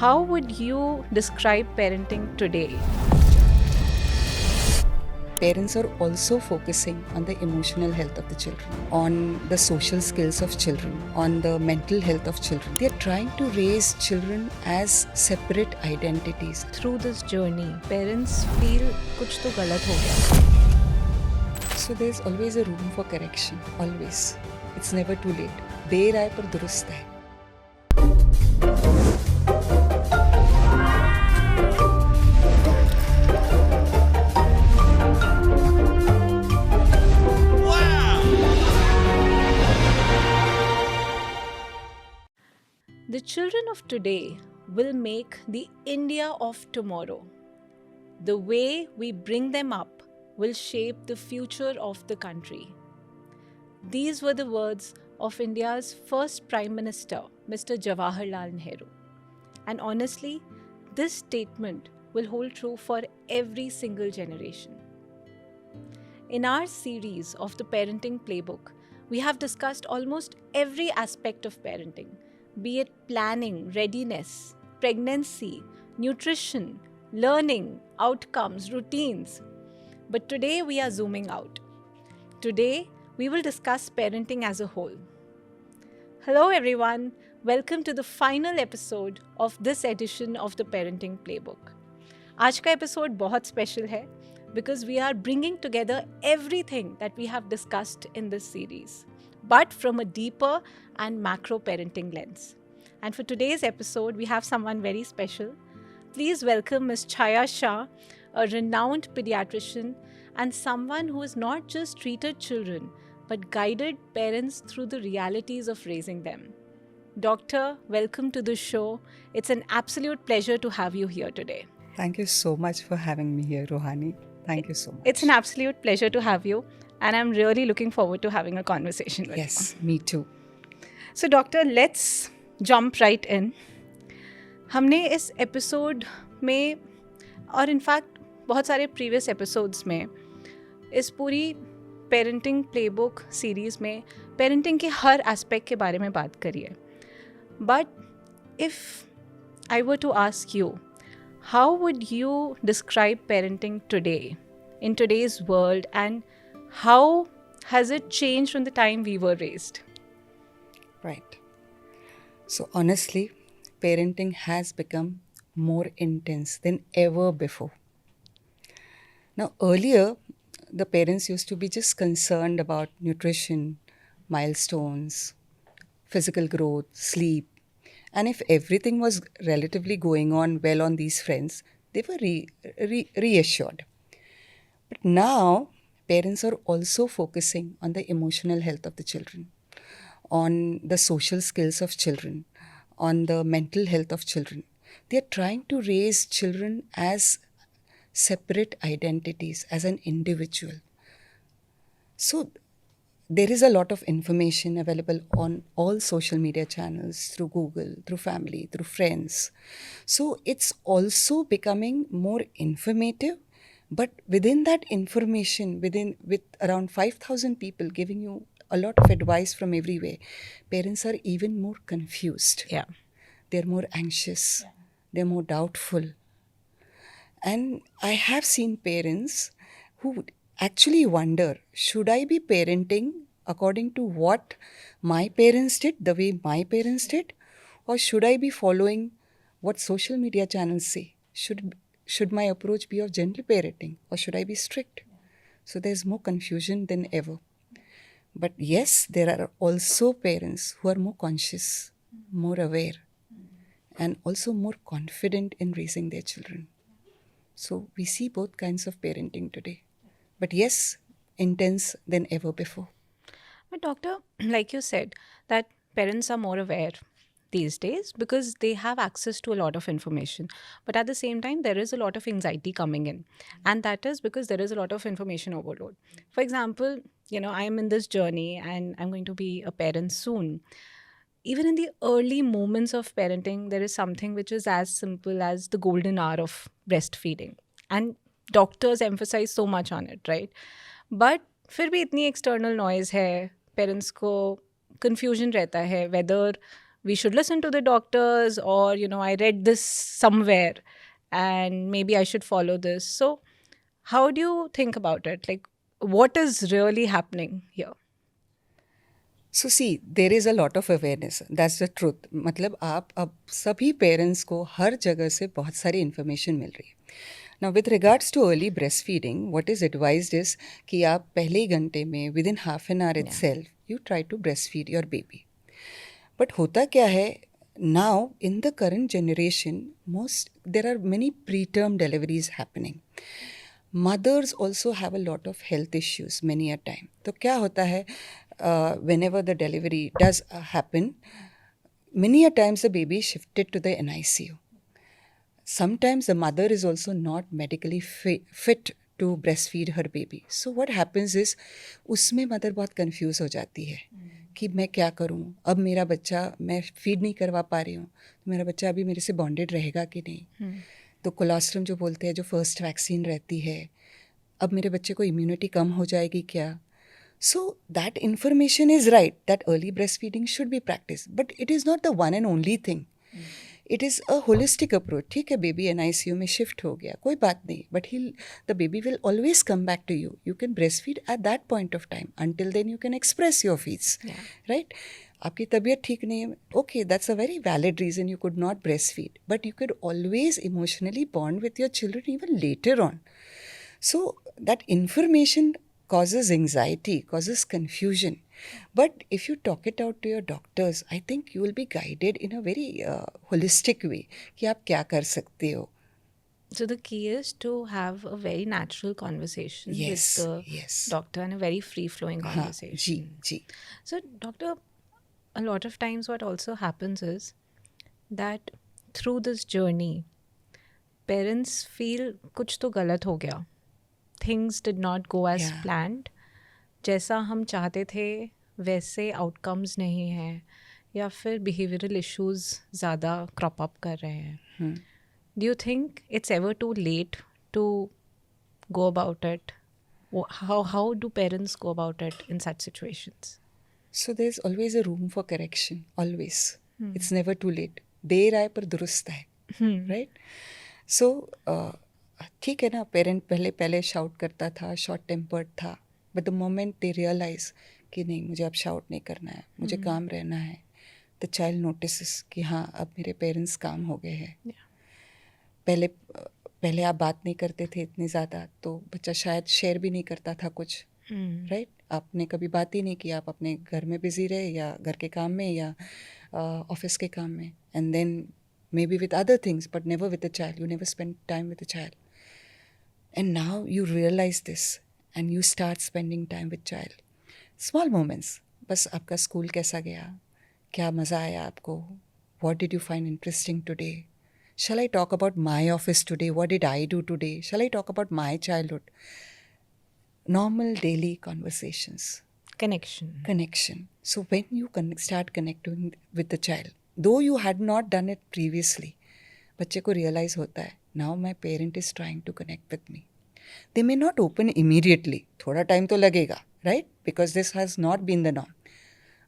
How would you describe parenting today? Parents are also focusing on the emotional health of the children, on the social skills of children, on the mental health of children. They are trying to raise children as separate identities. Through this journey, parents feel कुछ तो गलत हो गया. So there's always a room for correction, always. It's never too late. देर आए पर दुरुस्त है. The children of today will make the India of tomorrow. The way we bring them up will shape the future of the country. These were the words of India's first Prime Minister, Mr. Jawaharlal Nehru. And honestly, this statement will hold true for every single generation. In our series of the Parenting Playbook, we have discussed almost every aspect of parenting, be it planning, readiness, pregnancy, nutrition, learning, outcomes, routines. But today we are zooming out. Today we will discuss parenting as a whole. Hello everyone, welcome to the final episode of this edition of the Parenting Playbook. आज का episode बहुत special है because we are bringing together everything that we have discussed in this series, but from a deeper and macro parenting lens. And for today's episode, we have someone very special. Please welcome Ms. Chaya Shah, a renowned pediatrician and someone who has not just treated children, but guided parents through the realities of raising them. Doctor, welcome to the show. It's an absolute pleasure to have you here today. Thank you so much for having me here, Rohani. Thank you so much. It's an absolute pleasure to have you, and I'm really looking forward to having a conversation with you. Yes, me too. So, doctor, let's jump right in. हमने इस episode में और in fact बहुत सारे previous episodes में इस पूरी parenting playbook series में पेरेंटिंग के हर एस्पेक्ट के बारे में बात करी है. But if I were to ask you, how would you describe parenting today, in today's world, and how has it changed from the time we were raised? Right. So honestly, parenting has become more intense than ever before. Now earlier, the parents used to be just concerned about nutrition, milestones, physical growth, sleep. And if everything was relatively going on well on these fronts, they were reassured. But now, parents are also focusing on the emotional health of the children, on the social skills of children, on the mental health of children. They are trying to raise children as separate identities, as an individual. So, there is a lot of information available on all social media channels, through Google, through family, through friends. So it's also becoming more informative, but within that information, with around 5,000 people giving you a lot of advice from everywhere, parents are even more confused. Yeah. They're more anxious. Yeah. They're more doubtful. And I have seen parents who would actually wonder, should I be parenting according to what my parents did, the way my parents did, or should I be following what social media channels say? Should my approach be of gentle parenting, or should I be strict? So there's more confusion than ever. But yes, there are also parents who are more conscious, more aware, and also more confident in raising their children. So we see both kinds of parenting today. But yes, intense than ever before. But doctor, like you said, that parents are more aware these days because they have access to a lot of information. But at the same time, there is a lot of anxiety coming in. And that is because there is a lot of information overload. For example, I am in this journey and I'm going to be a parent soon. Even in the early moments of parenting, there is something which is as simple as the golden hour of breastfeeding. And doctors emphasize so much on it, right? But फिर भी इतनी external noise है, parents को confusion रहता है whether we should listen to the doctors, or, I read this somewhere and maybe I should follow this. So, how do you think about it? Like, what is really happening here? So see there is a lot of awareness, that's the truth. मतलब आप अब सभी parents को हर जगह से बहुत सारी information मिल रही है. Now with regards to early breast feeding, what is advised is कि आप पहले ही घंटे में within half an hour itself you try to breast feed your baby. But होता क्या है, now in the current generation most there are many preterm deliveries happening. mothers also have a lot of health issues many a time. तो क्या होता है, whenever the delivery does happen, many a times the baby is shifted to the NICU. Sometimes the mother is also not medically fit to breastfeed her baby. So what happens is उसमें mother बहुत confuse हो जाती है कि मैं क्या करूं, अब मेरा बच्चा मैं फीड नहीं करवा पा रही हूँ, तो मेरा बच्चा अभी मेरे से बॉन्डेड रहेगा कि नहीं. तो कोलोस्ट्रम जो बोलते हैं, जो फर्स्ट वैक्सीन रहती है, अब मेरे बच्चे को इम्यूनिटी कम हो जाएगी क्या. So that information is right that early breast feeding should be practice, but it is not the one and only thing. It is a holistic approach. ठीक है, बेबी NICU में शिफ्ट हो गया, कोई बात नहीं, but the baby will always come back to you. You can breast feed at that point of time. Until then you can express your feeds, right. आपकी तबीयत ठीक नहीं है, okay, that's a very valid reason you could not breast feed, but you can always emotionally bond with your children even later on. So that information causes anxiety, causes confusion. But if you talk it out to your doctors, I think you will be guided in a very holistic way कि आप क्या कर सकते हो. So the key is to have a very natural conversation Yes, with the yes. doctor, and a very free-flowing हाँ, conversation. Ji, ji. So, doctor, a lot of times what also happens is that through this journey, parents feel कुछ तो गलत हो गया. Things did not go as Yeah. planned. जैसा हम चाहते थे वैसे आउटकम्स नहीं हैं, या फिर बिहेवियरल इश्यूज ज़्यादा क्रॉप अप कर रहे हैं. Do you think it's ever too late to go about it? How do parents go about it in such situations? So there's always a room for correction, always. It's never too late. देर आए पर दुरुस्त आए, right? So ठीक है ना, parent पहले shout करता था, शॉर्ट टेम्पर्ड था, but the moment they realise कि नहीं, मुझे अब शाउट नहीं करना है, मुझे काम रहना है, द चाइल्ड नोटिस कि हाँ अब मेरे पेरेंट्स काम हो गए हैं. पहले आप बात नहीं करते थे इतनी ज़्यादा, तो बच्चा शायद शेयर भी नहीं करता था कुछ, राइट. आपने कभी बात ही नहीं की, आप अपने घर में बिजी रहे, या घर के काम में, या ऑफिस के काम में, and then maybe with other things, but never with the child. You never spend time with the child. And now you realize this and you start spending time with child. Small moments. बस आपका school कैसा गया, क्या मज़ा आया आपको, what did you find interesting today, shall I talk about my office today, what did I do today, shall I talk about my childhood. Normal daily conversations. Connection. So when you start connecting with the child, though you had not done it previously, बच्चे को realize होता है, now my parent is trying to connect with me. They may not open immediately, थोड़ा time तो लगेगा, right? Because this has not been the norm.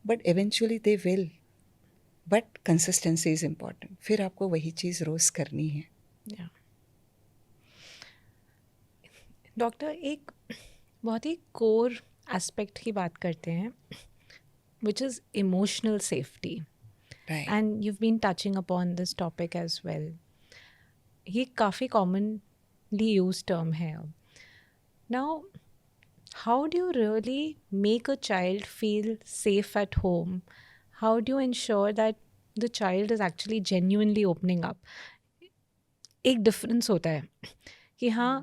But eventually they will. But consistency is important. फिर आपको वही चीज़ रोज़ करनी है. Yeah. Doctor, एक बहुत ही कोर एस्पेक्ट की बात करते हैं, which is emotional safety. Right. And you've been touching upon this topic as well. ये काफ़ी commonly used term है. Now, how do you really make a child feel safe at home? How do you ensure that the child is actually genuinely opening up? एक difference होता है कि हाँ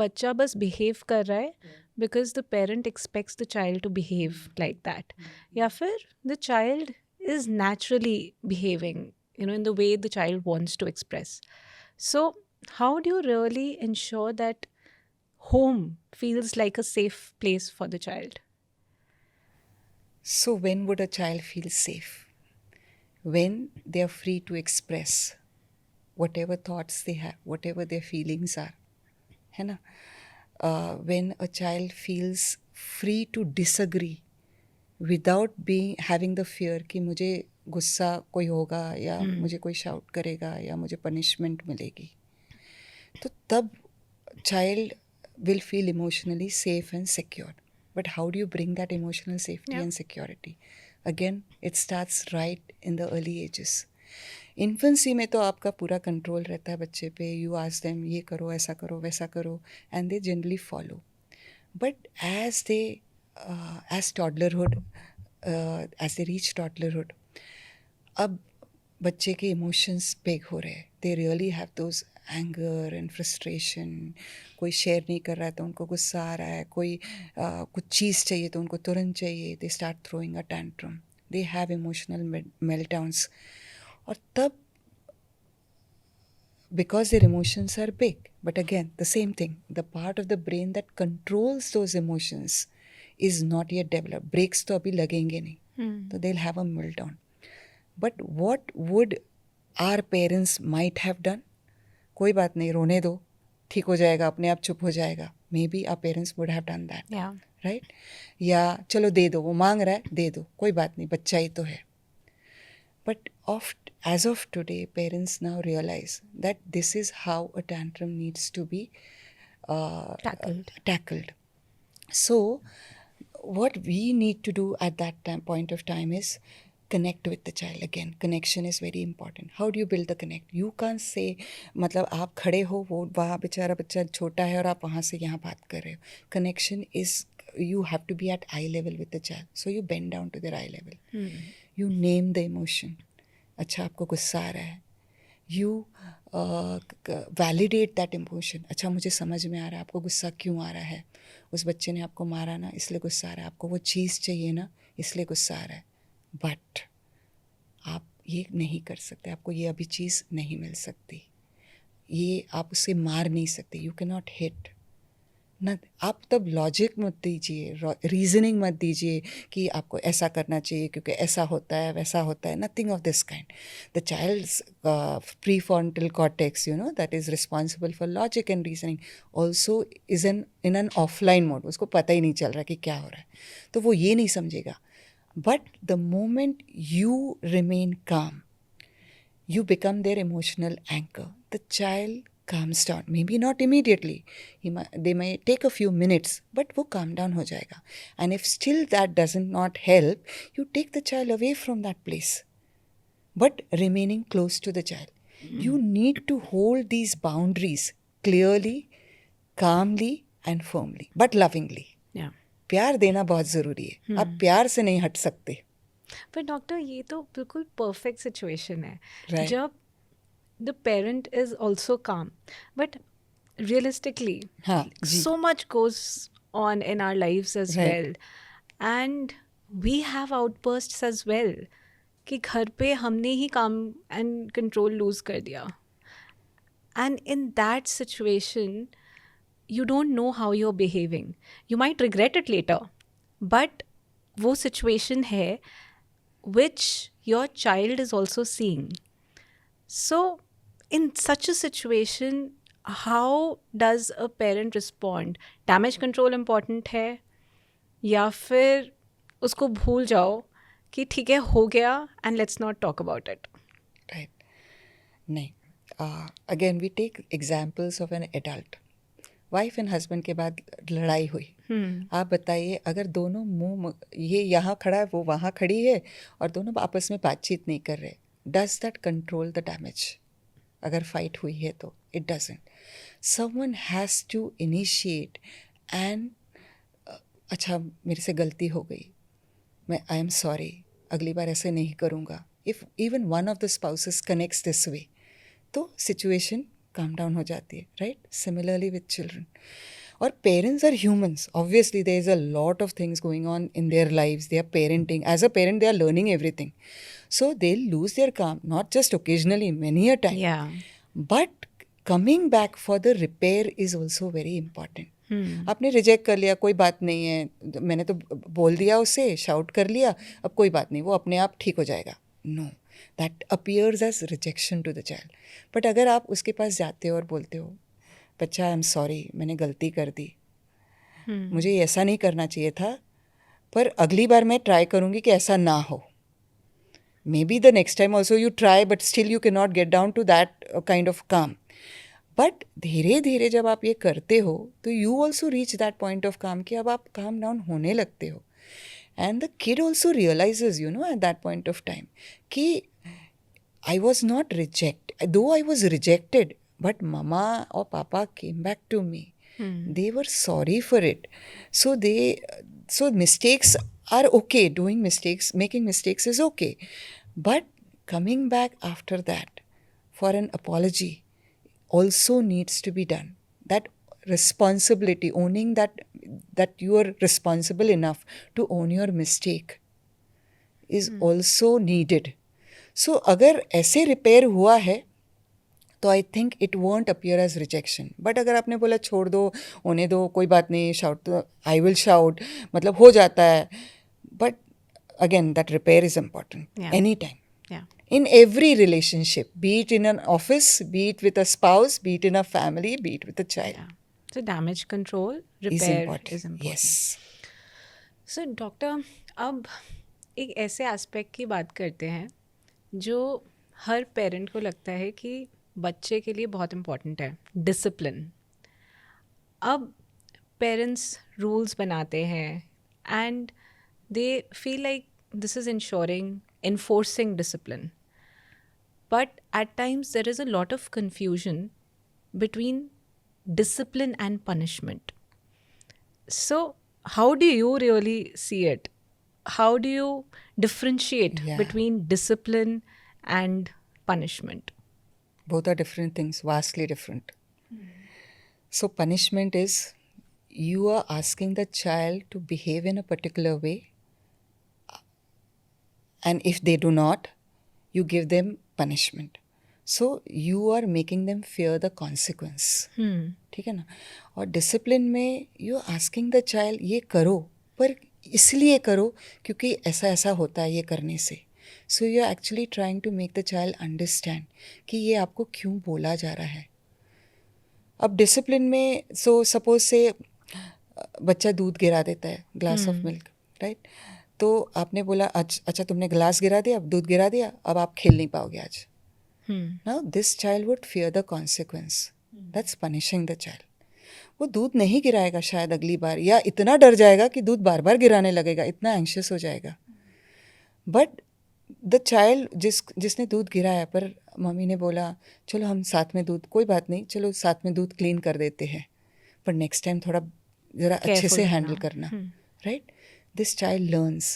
बच्चा बस बिहेव कर रहा है because the parent expects the child to behave like that, या फिर the child is naturally behaving, in the way the child wants to express. So, how do you really ensure that home feels like a safe place for the child? So when would a child feel safe? When they are free to express whatever thoughts they have, whatever their feelings are. है ना? When a child feels free to disagree without having the fear कि गुस्सा कोई होगा या मुझे कोई shout करेगा या मुझे पनिशमेंट मिलेगी, तो तब child will feel emotionally safe and secure. But how do you bring that emotional safety Yeah. and security? Again, it starts right in the early ages. Infancy में तो आपका पूरा कंट्रोल रहता है बच्चे पे. यू आस्क देम ये करो, ऐसा करो, वैसा करो, and they generally follow. But as toddlerhood, as they reach toddlerhood, अब बच्चे के इमोशंस बिग हो रहे हैं. They really have those anger and frustration. कोई शेयर नहीं कर रहा है तो उनको गुस्सा आ रहा है, कोई कुछ चीज़ चाहिए तो उनको तुरंत चाहिए. They start throwing a tantrum. They have emotional meltdowns. और तब because their emotions are big, but again the same thing, the part of the brain that controls those emotions is not yet developed. Breaks तो अभी लगेंगे नहीं, so they'll have a meltdown. But what would our parents might have done? कोई बात नहीं, रोने दो, ठीक हो जाएगा, अपने आप चुप हो जाएगा. Maybe our parents would have done that. Yeah. Right? या चलो दे दो, वो मांग रहा है, दे दो, कोई बात नहीं, बच्चा ही तो है. But as of today, parents now realize that this is how a tantrum needs to be tackled. So what we need to do at that point of time is connect with the child. Again, connection is very important. How do you build the connect? You can't say, मतलब आप खड़े हो, वो वहाँ बेचारा बच्चा छोटा है और आप वहाँ से यहाँ बात कर रहे हो. Connection is, you have to be at eye level with the child. So you bend down to their eye level. You name the emotion. अच्छा आपको गुस्सा आ रहा है. You validate that emotion. अच्छा मुझे समझ में आ रहा है आपको गुस्सा क्यों आ रहा है. उस बच्चे ने आपको मारा ना, इसलिए गुस्सा आ रहा है. आपको वो चीज़ चाहिए ना, इसलिए गुस्सा आ रहा है. बट आप ये नहीं कर सकते, आपको ये अभी चीज़ नहीं मिल सकती, ये आप उसे मार नहीं सकते. यू कैन नॉट हिट ना. आप तब लॉजिक मत दीजिए, रीजनिंग मत दीजिए कि आपको ऐसा करना चाहिए क्योंकि ऐसा होता है, वैसा होता है. Nothing of this kind. The child's prefrontal cortex, you know, that is responsible for logic and reasoning, also is in an offline mode. उसको पता ही नहीं चल रहा कि क्या हो रहा है, तो वो ये नहीं समझेगा. But the moment you remain काम, you become their emotional anchor. The child calms down. Maybe not immediately. They may take a few minutes, but वो calm down हो जाएगा. And if still that doesn't not help, you take the child away from that place, but remaining close to the child. You need to hold these boundaries clearly, calmly, and firmly, but lovingly. Yeah. प्यार देना बहुत ज़रूरी है. आप प्यार से नहीं हट सकते. पर डॉक्टर ये तो बिल्कुल परफेक्ट सिचुएशन है. Right. जब द पेरेंट इज ऑल्सो काम, बट रियलिस्टिकली हाँ जी. so much goes on in our lives as Right. well, and we have outbursts as well कि घर पे हमने ही काम and control lose कर दिया, and in that situation you don't know how you're behaving. You might regret it later, but वो situation है which your child is also seeing. So in such a situation, how does a parent respond? Damage control important है, या फिर उसको भूल जाओ कि ठीक है हो गया and let's not talk about it? Right. नहीं. Again, we take examples of an adult. Wife and husband के बाद लड़ाई हुई. आप बताइए, अगर दोनों मुंह, ये यहाँ खड़ा है वो वहाँ खड़ी है और दोनों आपस में बातचीत नहीं कर रहे, does that control the damage? अगर फाइट हुई है तो it doesn't. Someone has to initiate and अच्छा मेरे से गलती हो गई, मैं आई एम सॉरी, अगली बार ऐसे नहीं करूँगा. If even one of the spouses connects this way, तो सिचुएशन calm down हो जाती है. राइट. Similarly with children. और parents are humans. Obviously there is a lot of things going on in their lives. They are parenting. As a parent they are learning everything. So they lose their calm, not just occasionally, many a time. Yeah. But coming back for the repair is also very important. आपने reject कर लिया, कोई बात नहीं है, मैंने तो बोल दिया उसे, शाउट कर लिया, अब कोई बात नहीं, वो अपने आप ठीक हो जाएगा. No, that appears as rejection to the child. But अगर आप उसके पास जाते हो और बोलते हो, बच्चा आई एम सॉरी, मैंने गलती कर दी, मुझे ऐसा नहीं करना चाहिए था, पर अगली बार मैं ट्राई करूँगी कि ऐसा ना हो. Maybe the next time also you try, but still you cannot get down to that kind of calm. But धीरे धीरे जब आप ये करते हो तो you also reach that point of calm कि अब आप काम डाउन होने लगते हो. And the kid also realises at that point of time कि I was not reject, though I was rejected, but mama और papa came back to me. They were sorry for it. So mistakes are okay. Doing mistakes, making mistakes is okay. But coming back after that for an apology also needs to be done. That responsibility, owning that you are responsible enough to own your mistake is also needed. So अगर ऐसे repair हुआ है तो I think it won't appear as rejection. But अगर आपने बोला छोड़ दो, होने दो, कोई बात नहीं, शाउट तो आई विल शाउट, मतलब हो जाता है. But again that repair is important any time. In every relationship, be it in an office, be it with a spouse, be it in a family, be it with a child. Yeah. So damage control, is repair important. is important. Yes. So doctor, अब एक ऐसे aspect की बात करते हैं जो हर parent को लगता है कि बच्चे के लिए बहुत इम्पोर्टेंट है, डिसिप्लिन. अब पेरेंट्स रूल्स बनाते हैं and they feel like this is ensuring enforcing discipline. But at times there is a lot of confusion between discipline and punishment. So how do you really see it? How do you differentiate between discipline and punishment? Both are different things, vastly different. So punishment is you are asking the child to behave in a particular way, and if they do not, you give them punishment. So you are making them fear the consequence. ठीक है ना. और discipline में you are asking the child ये करो, पर इसलिए करो क्योंकि ऐसा ऐसा होता है ये करने से. So you are actually trying to make the child understand कि ये आपको क्यों बोला जा रहा है. अब डिसिप्लिन में सपोज से बच्चा दूध गिरा देता है, ग्लास ऑफ मिल्क, राइट. तो आपने बोला अच्छा तुमने ग्लास गिरा दिया, अब दूध गिरा दिया, अब आप खेल नहीं पाओगे आज. Now this child would fear the consequence. That's punishing the child. वो दूध नहीं गिराएगा शायद अगली बार, या इतना डर जाएगा कि दूध बार बार गिराने लगेगा, इतना एंशियस हो जाएगा. बट द चाइल्ड जिसने दूध गिराया, पर मम्मी ने बोला चलो हम साथ में दूध, कोई बात नहीं, चलो साथ में दूध क्लीन कर देते हैं, पर नेक्स्ट टाइम थोड़ा ज़रा अच्छे से हैंडल करना, राइट. दिस चाइल्ड लर्न्स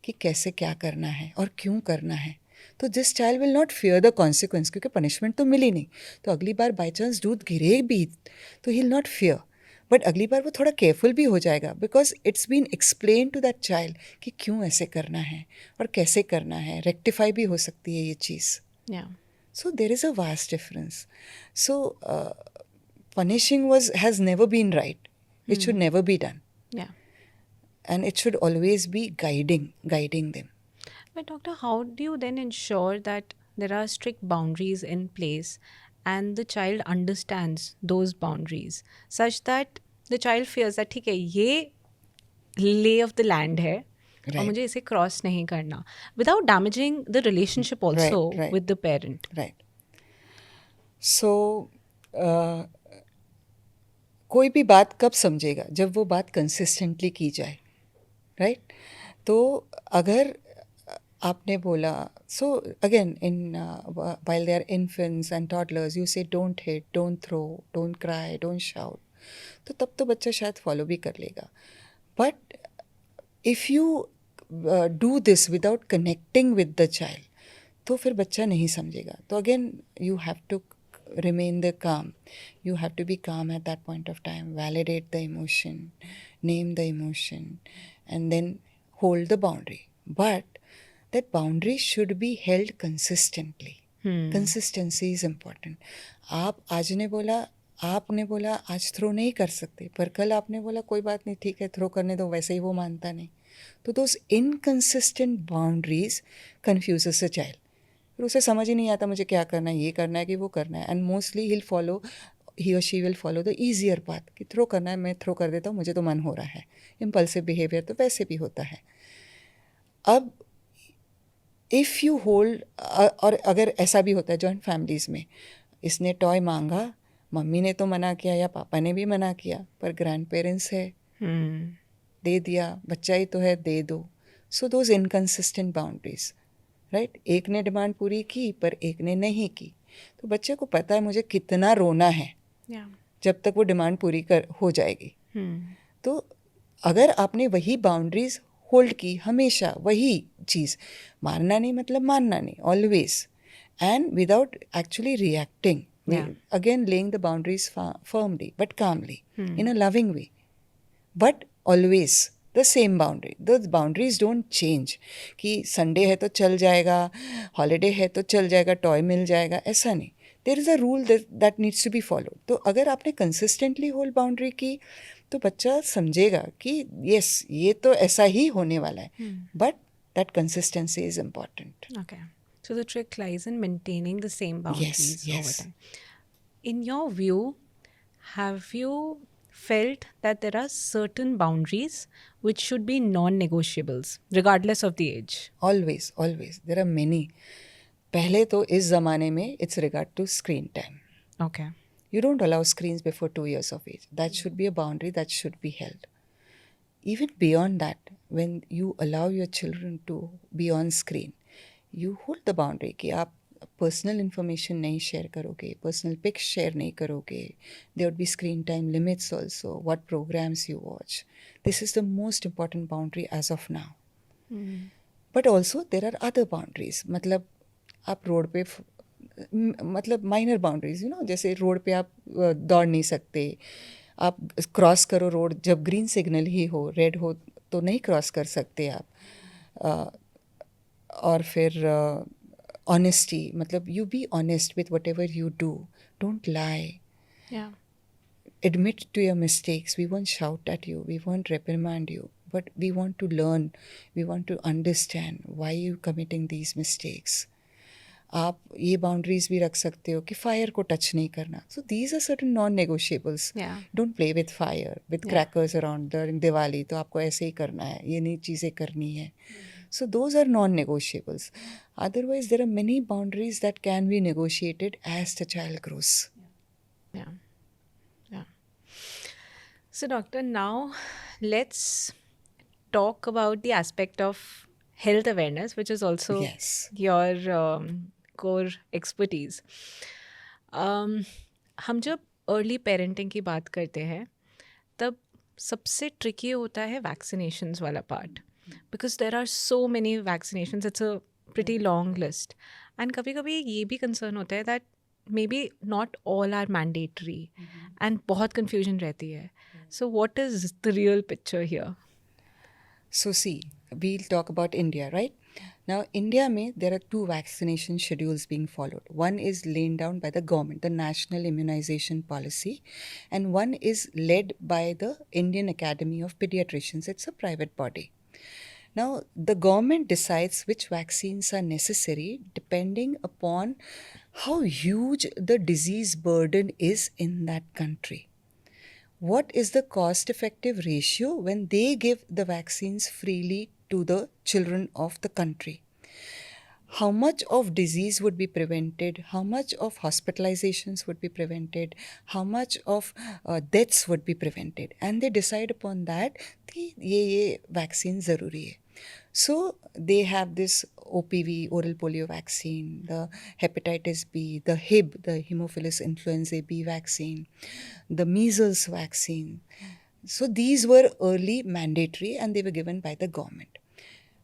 कि कैसे क्या करना है और क्यों करना है. तो this child will not fear the consequence, क्योंकि पनिशमेंट तो मिली नहीं, तो अगली बार बाई चांस दूध गिरे भी तो ही विल नॉट फियर. बट अगली बार वो थोड़ा केयरफुल भी हो जाएगा, because it's been explain to that child कि क्यों ऐसे करना है और कैसे करना है. रेक्टिफाई भी हो सकती है ये चीज़. So there is a vast difference. So punishing has never been right. It should never be done. And it should always be guiding them. But doctor, how do you then ensure that there are strict boundaries in place and the child understands those boundaries such that the child feels that ठीक है ये lay of the land है और मुझे इसे cross नहीं करना, without damaging the relationship also with the parent. Right. So कोई भी बात कब समझेगा, जब वो बात कंसिस्टेंटली की जाए, राइट. तो अगर आपने बोला, so again in while they are infants and toddlers you say don't hit, don't throw, don't cry, don't shout, तो तब तो बच्चा शायद फॉलो भी कर लेगा. But if you do this without connecting with the child, तो फिर बच्चा नहीं समझेगा. तो again you have to remain the calm. You have to be calm at that point of time, validate the emotion, name the emotion, and then hold the boundary. But that boundary should be held consistently. Consistency is important. आपने बोला आज throw नहीं कर सकते, पर कल आपने बोला कोई बात नहीं, ठीक है थ्रो करने दो, वैसे ही वो मानता नहीं. तो those inconsistent boundaries confuses a child. फिर उसे समझ ही नहीं आता मुझे क्या करना है, ये करना है कि वो करना है. एंड मोस्टली ही और she will follow the easier path कि थ्रो करना है, मैं थ्रो कर देता हूँ, मुझे तो मन हो रहा है. इम्पल्सिव बिहेवियर तो वैसे भी होता है. अब इफ़ यू होल्ड, और अगर ऐसा भी होता है जॉइंट फैमिलीज़ में, इसने टॉय मांगा, मम्मी ने तो मना किया या पापा ने भी मना किया, पर ग्रैंड पेरेंट्स है, दे दिया, बच्चा ही तो है, दे दो. So those inconsistent boundaries, right. एक ने डिमांड पूरी की पर एक ने नहीं की, तो बच्चे को पता है मुझे कितना रोना है जब तक वो डिमांड पूरी कर हो जाएगी. तो अगर आपने वही बाउंड्रीज होल्ड की, हमेशा वही चीज़, मारना नहीं मतलब मानना नहीं, always, and without actually reacting, again laying the boundaries firmly but calmly, in a loving way, but always the same boundary. Those boundaries don't change कि संडे है तो चल जाएगा, हॉलीडे है तो चल जाएगा, टॉय मिल जाएगा, ऐसा नहीं. There is a rule that needs to be followed. तो अगर आपने कंसिस्टेंटली होल्ड बाउंड्री की तो बच्चा समझेगा कि यस, ये तो ऐसा ही होने वाला है, but that consistency is important. Okay. So the trick lies in maintaining the same boundaries over yes. time. In your view, have you felt that there are certain boundaries which should be non-negotiables, regardless of the age? Always always there are many. पहले तो इस ज़माने में it's regard to screen time. Okay. You don't allow screens before 2 years of age. That should be a boundary that should be held. Even beyond that, when you allow your children to be on screen, you hold the boundary कि आप personal information नहीं share करोगे, personal pics share नहीं करोगे. There would be screen time limits also, what programs you watch. This is the most important boundary as of now. But also there are other boundaries. मतलब आप road पे मतलब minor boundaries, you know, जैसे road पे आप दौड़ नहीं सकते, आप क्रॉस करो रोड जब ग्रीन सिग्नल ही हो, रेड हो तो नहीं क्रॉस कर सकते आप. और फिर ऑनेस्टी, मतलब you be honest with what ever you do, don't lie, Yeah. admit to your mistakes. We won't shout at you, we won't reprimand you, but we want to learn, we want to understand why you committing these mistakes. आप ये boundaries भी रख सकते हो कि fire को touch नहीं करना. So these are certain non negotiables. Don't play with fire, with crackers around during Diwali, तो आपको ऐसे ही करना है, ये नई चीज़ें करनी है. So those are non-negotiables. Otherwise, there are many boundaries that can be negotiated as the child grows. Yeah. Yeah. So, doctor, now let's talk about the aspect of health awareness, which is also Yes. your core expertise. हम जब early parenting की बात करते हैं तब सबसे tricky होता है वैक्सीनेशंस वाला part, because there are so many vaccinations, it's a pretty long list. And कभी कभी ये भी कंसर्न होता है that maybe not all are mandatory, and बहुत कन्फ्यूजन रहती है. So what is the real picture here? So see, we'll talk about India, right? Now, India में there are 2 vaccination schedules being followed. One is laid down by the government, the National Immunization Policy, and one is led by the Indian Academy of Pediatricians. It's a private body. Now, the government decides which vaccines are necessary depending upon how huge the disease burden is in that country. What is the cost-effective ratio when they give the vaccines freely to the children of the country? How much of disease would be prevented? How much of hospitalizations would be prevented? How much of deaths would be prevented? And they decide upon that कि ये vaccine ज़रूरी है. So they have this OPV, oral polio vaccine, the hepatitis B, the HIB, the Haemophilus influenzae B vaccine, the measles vaccine. So these were early mandatory and they were given by the government.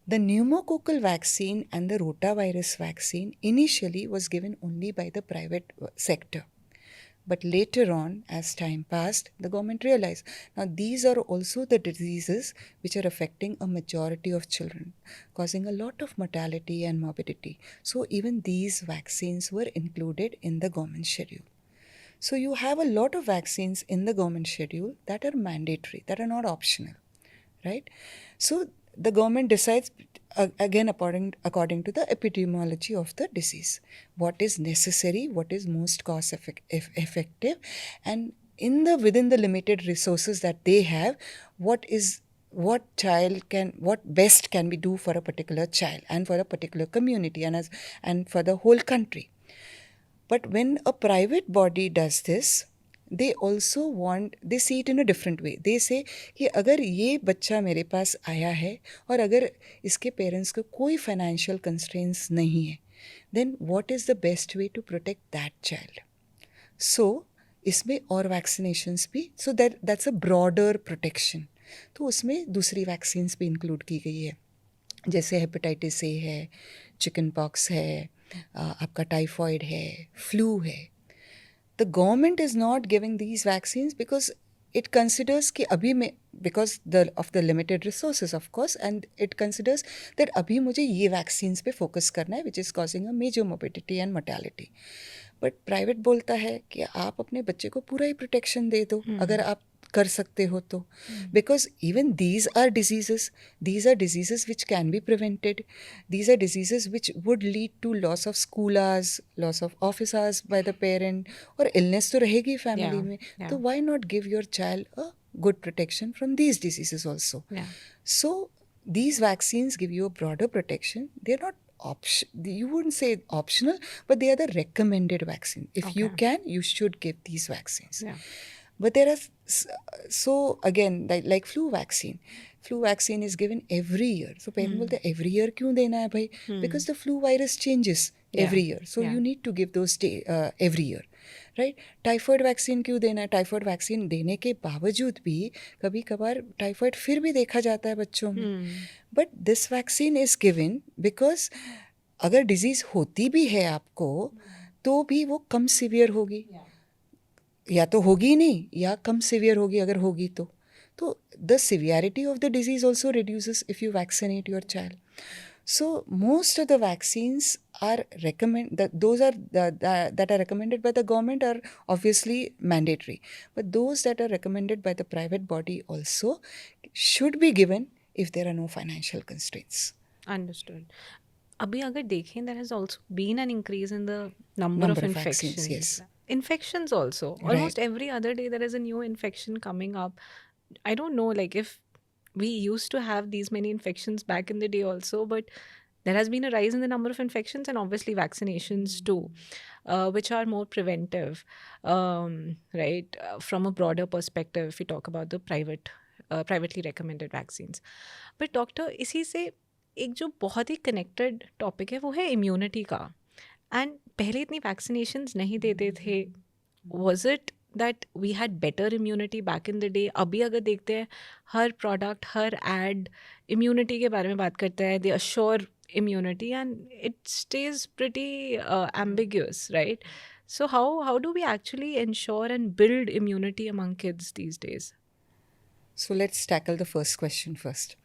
The pneumococcal vaccine and the rotavirus vaccine initially was given only by the private sector. But later on, as time passed, the government realized, now these are also the diseases which are affecting a majority of children, causing a lot of mortality and morbidity. So even these vaccines were included in the government schedule. So you have a lot of vaccines in the government schedule that are mandatory, that are not optional, right? So the government decides, again according to the epidemiology of the disease, what is necessary, what is most cost effective, and within the limited resources that they have, what is what best can we do for a particular child and for a particular community and for the whole country. But when a private body does this, they see it in a different way. They say कि अगर ये बच्चा मेरे पास आया है और अगर इसके पेरेंट्स को कोई फाइनेंशियल कंस्ट्रेंट्स नहीं है, then what is the best way to protect that child? So इसमें और वैक्सीनेशंस भी, so that's a broader protection. तो उसमें दूसरी वैक्सीन्स भी इंक्लूड की गई है, जैसे हेपेटाइटिस ए है, चिकन पॉक्स है, आपका टाइफॉइड है, फ्लू है. The government is not giving these vaccines because it considers कि अभी में because of the limited resources of course, and it considers that अभी मुझे ये vaccines पे focus करना है which is causing a major morbidity and mortality. But private बोलता है कि आप अपने बच्चे को पूरा ही प्रोटेक्शन दे दो अगर आप कर सकते हो तो, because even these are diseases which can be prevented. These are diseases which would lead to loss of school hours, loss of office hours by the parent, और इलनेस तो रहेगी फैमिली में. तो why not give your child a good protection from these diseases also. So these vaccines give you a broader protection. They're not you wouldn't say optional, but they are the recommended vaccine. If you can, you should give these vaccines. But there are so again like flu vaccine is given every year. So parents बोलते हैं every year क्यों देना है भाई? Because the flu virus changes every year, so you need to give those every year, right? Typhoid vaccine क्यों देना है? Typhoid vaccine देने के बावजूद भी कभी कभार टाइफॉइड फिर भी देखा जाता है बच्चों में. But this vaccine is given because अगर डिजीज़ होती भी है आपको तो भी वो कम सीवियर होगी, या तो होगी नहीं या कम सीवियर होगी अगर होगी तो the severity of the disease also reduces if you vaccinate your child. So most of the vaccines are that are recommended by the government are obviously mandatory, but those that are recommended by the private body also should be given if there are no financial constraints. Understood. अभी अगर देखें, there has also been an increase in the number of infections. Vaccines, yes. Infections also. Almost every other day there is a new infection coming up. I don't know, like if we used to have these many infections back in the day also, but there has been a rise in the number of infections and obviously vaccinations too, which are more preventive, right? From a broader perspective, if we talk about the privately recommended vaccines. But doctor, इसी से एक जो बहुत ही connected topic है वो है immunity का. And पहले इतनी वैक्सीनेशंस नहीं देते थे. Was it that we had better immunity back in the day? अभी अगर देखते हैं हर प्रोडक्ट, हर एड इम्यूनिटी के बारे में बात करता है, they assure immunity, and it stays pretty ambiguous, right? So how do we actually ensure and build immunity among kids these days? So let's tackle the first question first.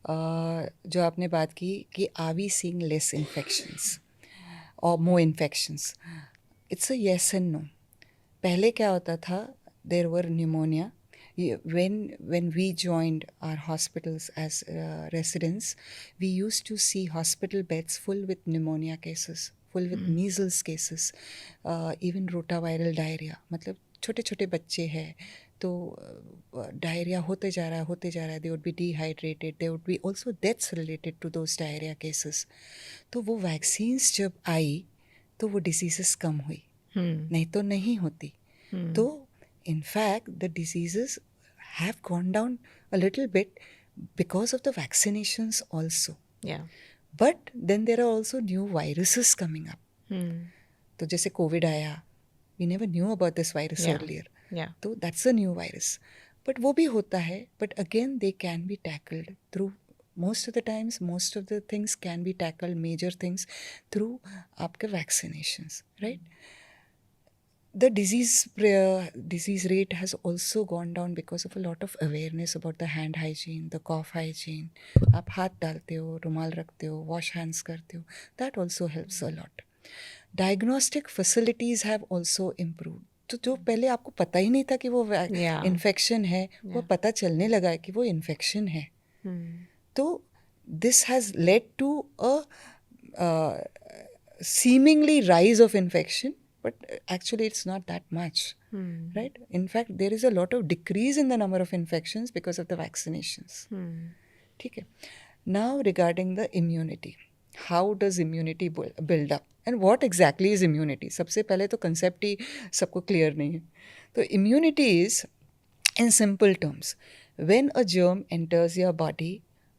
जो आपने बात की कि are we seeing less infections or more infections? It's a yes and no. पहले क्या होता था? There were pneumonia. When we joined our hospitals as residents, we used to see hospital beds full with pneumonia cases, full with measles cases, even rotaviral diarrhea. मतलब छोटे छोटे बच्चे हैं तो डायरिया होते जा रहा है. They would be dehydrated. There would be also deaths related to those diarrhea cases. तो वो वैक्सीन्स जब आई तो वो डिजीज़ेस कम हुई, नहीं तो नहीं होती. तो in fact, the diseases have gone down a little bit because of the vaccinations also. Yeah. But then there are also new viruses coming up. तो जैसे COVID आया, we never knew about this virus earlier. Yeah. तो that's a new virus. But वो भी होता है, but again they can be tackled through, most of the times, most of the things can be tackled, major things, through आपके vaccinations, right? The disease rate has also gone down because of a lot of awareness about the hand hygiene, the cough hygiene. आप हाथ डालते हो, रुमाल रखते हो, wash hands करते हो. That also helps a lot. Diagnostic facilities have also improved. तो जो पहले आपको पता ही नहीं था कि वो इन्फेक्शन है, वो पता चलने लगा है कि वो इन्फेक्शन है. तो this has led to a seemingly rise of infection. but actually it's not that much, right? In fact, there is a lot of decrease in the number of infections because of the vaccinations. ठीक है. Now regarding the immunity, how does immunity build up and what exactly is immunity? सबसे पहले तो concept ही सबको clear नहीं है. तो immunity is, in simple terms, when a germ enters your body,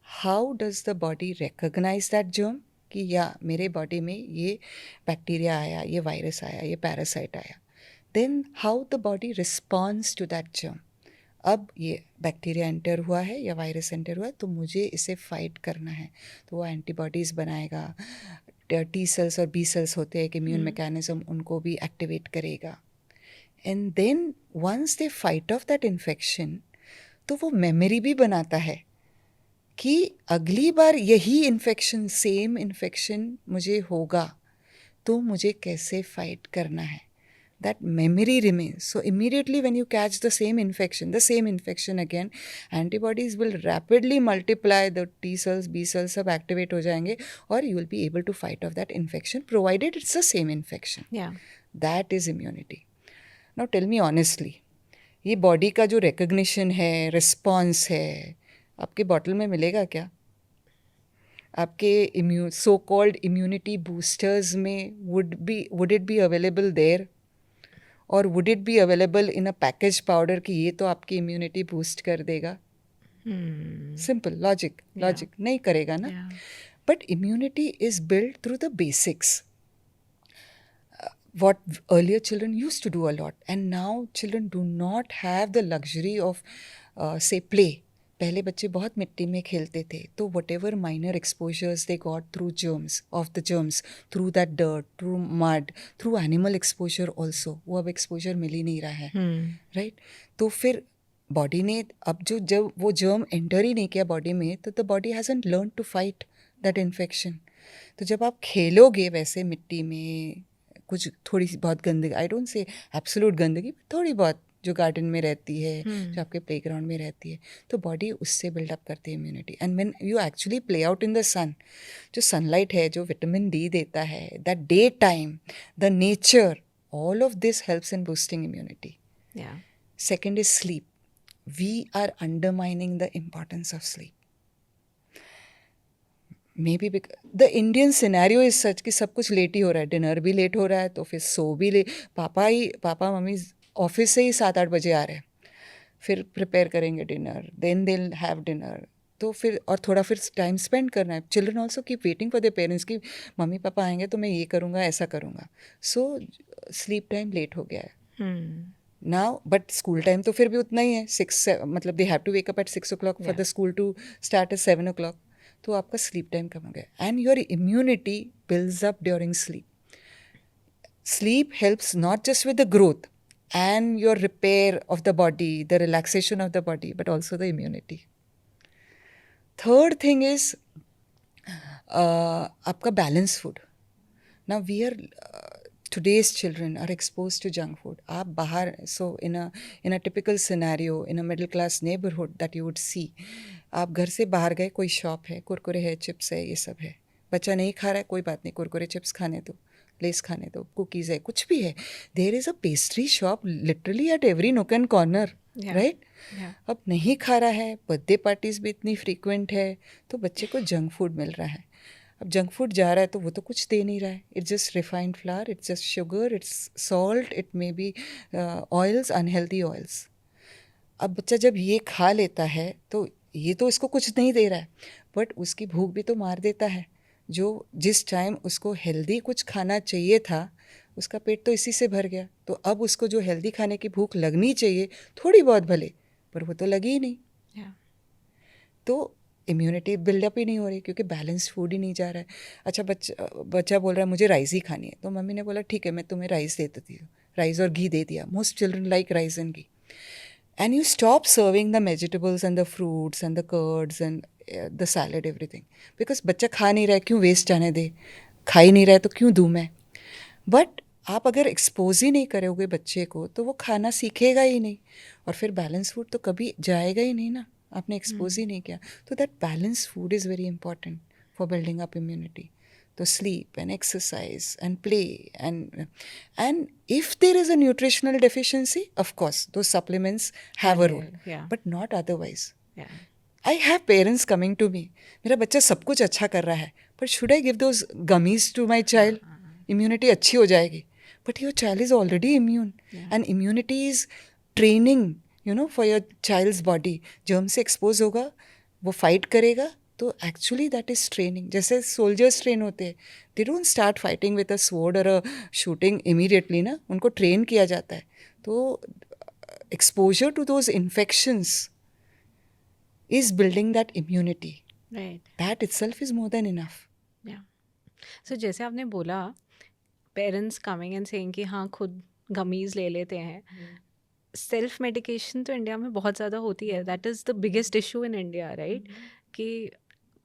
how does the body recognize that germ? कि या मेरे बॉडी में ये बैक्टीरिया आया, ये वायरस आया, ये पैरासाइट आया. Then how the body responds to that germ. अब ये बैक्टीरिया एंटर हुआ है या वायरस एंटर हुआ है तो मुझे इसे फाइट करना है, तो वो एंटीबॉडीज़ बनाएगा. टी सेल्स और बी सेल्स होते हैं, एक इम्यून मैकेनिज्म, उनको भी एक्टिवेट करेगा. And then once they fight off that infection, तो वो मेमोरी भी बनाता है कि अगली बार यही इन्फेक्शन, सेम इन्फेक्शन मुझे होगा तो मुझे कैसे फाइट करना है. That memory remains. So immediately when you catch the same infection again, antibodies will rapidly multiply, the T cells, B cells सब activate हो जाएंगे और you will be able to fight off that infection provided it's the same infection. Yeah. That is immunity. Now tell me honestly, ये body का जो recognition है, response है, आपके bottle में मिलेगा क्या? आपके so called immunity boosters में would it be available there? और would it be available in a package powder कि ये तो आपकी इम्यूनिटी बूस्ट कर देगा? सिंपल लॉजिक नहीं करेगा ना. But immunity is build through the basics, what earlier children used to do a lot, and now children do not have the luxury of say play. पहले बच्चे बहुत मिट्टी में खेलते थे, तो what ever minor exposures they got through germs, of the germs, through that dirt, through mud, through animal exposure also, वो अब एक्सपोजर मिल ही नहीं रहा है, राइट? तो फिर बॉडी ने अब जब वो जर्म एंटर ही नहीं किया बॉडी में, तो the body hasn't learnt to fight that infection. तो जब आप खेलोगे वैसे मिट्टी में, कुछ थोड़ी सी बहुत गंदगी, आई डोंट से एब्सोल्यूट गंदगी, थोड़ी बहुत जो गार्डन में रहती है, जो आपके प्लेग्राउंड में रहती है, तो बॉडी उससे बिल्डअप करती है immunity. And when you actually play out in the sun, जो सनलाइट है, जो विटामिन डी देता है, that day time, the nature, all of this helps in boosting immunity. Second is sleep. We are undermining the importance of sleep. Maybe the Indian scenario is such कि सब कुछ late ही हो रहा है, dinner भी late हो रहा है, तो फिर सो भी ले, पापा मम्मी ऑफिस से ही 7-8 बजे आ रहे हैं, फिर प्रिपेयर करेंगे dinner, then they will have dinner, तो फिर और थोड़ा फिर टाइम स्पेंड करना है. Children also keep waiting for their parents कि मम्मी पापा आएंगे तो मैं ये करूँगा, ऐसा करूँगा. सो स्लीप टाइम लेट हो गया है नाउ. बट स्कूल टाइम तो फिर भी उतना ही है, 6, मतलब they have to wake up at 6 o'clock for the school to start at 7 o'clock. तो आपका स्लीप टाइम कम हो गया. And your immunity builds up during sleep. Sleep helps not just with the growth and your repair of the body, the relaxation of the body, but also the immunity. Third thing is आपका balanced food. Now we are today's children are exposed to junk food. आप बाहर, so in a typical scenario in a middle class neighborhood that you would see, आप घर से बाहर गए, कोई shop है, कुरकुरे है, चिप्स है, ये सब है, बच्चा नहीं खा रहा है, कोई बात नहीं, कुरकुरे चिप्स खाने दो, लेस खाने दो, कुकीज़ है, कुछ भी है. There is a pastry shop literally at every nook and corner, right? अब नहीं खा रहा है, बर्थडे पार्टीज भी इतनी फ्रीक्वेंट है, तो बच्चे को जंक फूड मिल रहा है. अब जंक फूड जा रहा है तो वो तो कुछ दे नहीं रहा है. It's just refined flour, it's just sugar, it's salt, it may be oils, unhealthy oils. अब बच्चा जब ये खा लेता है तो ये तो इसको कुछ नहीं दे रहा है, बट उसकी भूख भी तो मार देता है. जो जिस टाइम उसको हेल्दी कुछ खाना चाहिए था, उसका पेट तो इसी से भर गया, तो अब उसको जो हेल्दी खाने की भूख लगनी चाहिए, थोड़ी बहुत भले, पर वो तो लगी ही नहीं. तो इम्यूनिटी बिल्डअप ही नहीं हो रही, क्योंकि बैलेंस्ड फूड ही नहीं जा रहा है. अच्छा, बच्चा बोल रहा है मुझे राइस ही खानी है, तो मम्मी ने बोला ठीक है मैं तुम्हें राइस दे देती हूँ, राइस और घी दे दिया. Most children like rice and ghee. And you stop serving the vegetables and the fruits and the curds and the salad, everything. Because बच्चा खा नहीं रहा है, क्यों वेस्ट जाने दे, खा ही नहीं रहा है तो क्यों दूँ मैं. बट आप अगर एक्सपोज ही नहीं करोगे बच्चे को, तो वो खाना सीखेगा ही नहीं, और फिर बैलेंस फूड तो कभी जाएगा ही नहीं ना, आपने एक्सपोज ही नहीं किया. तो that balance food is very important for building up immunity. So sleep and exercise and play, and if there is a nutritional deficiency, of course those supplements have a role, Yeah. but not otherwise. Yeah. I have parents coming to me, मेरा बच्चा सब कुछ अच्छा कर रहा है, but should I give those gummies to my child? Immunity अच्छी हो जाएगी. But your child is already immune. Yeah. And immunity is training, for your child's body. जब हमसे expose होगा, वो fight करेगा, तो actually that is training. जैसे soldiers train होते हैं, they don't start fighting with a sword or a shooting immediately, ना, उनको train किया जाता है. तो exposure to those infections is building that immunity. Right. That itself is more than enough. Yeah. So जैसे आपने बोला पेरेंट्स कमिंग एंड सेइंग कि हाँ खुद गमीज ले लेते हैं, सेल्फ मेडिकेशन तो इंडिया में बहुत ज़्यादा होती है. That is the biggest issue in India, right? कि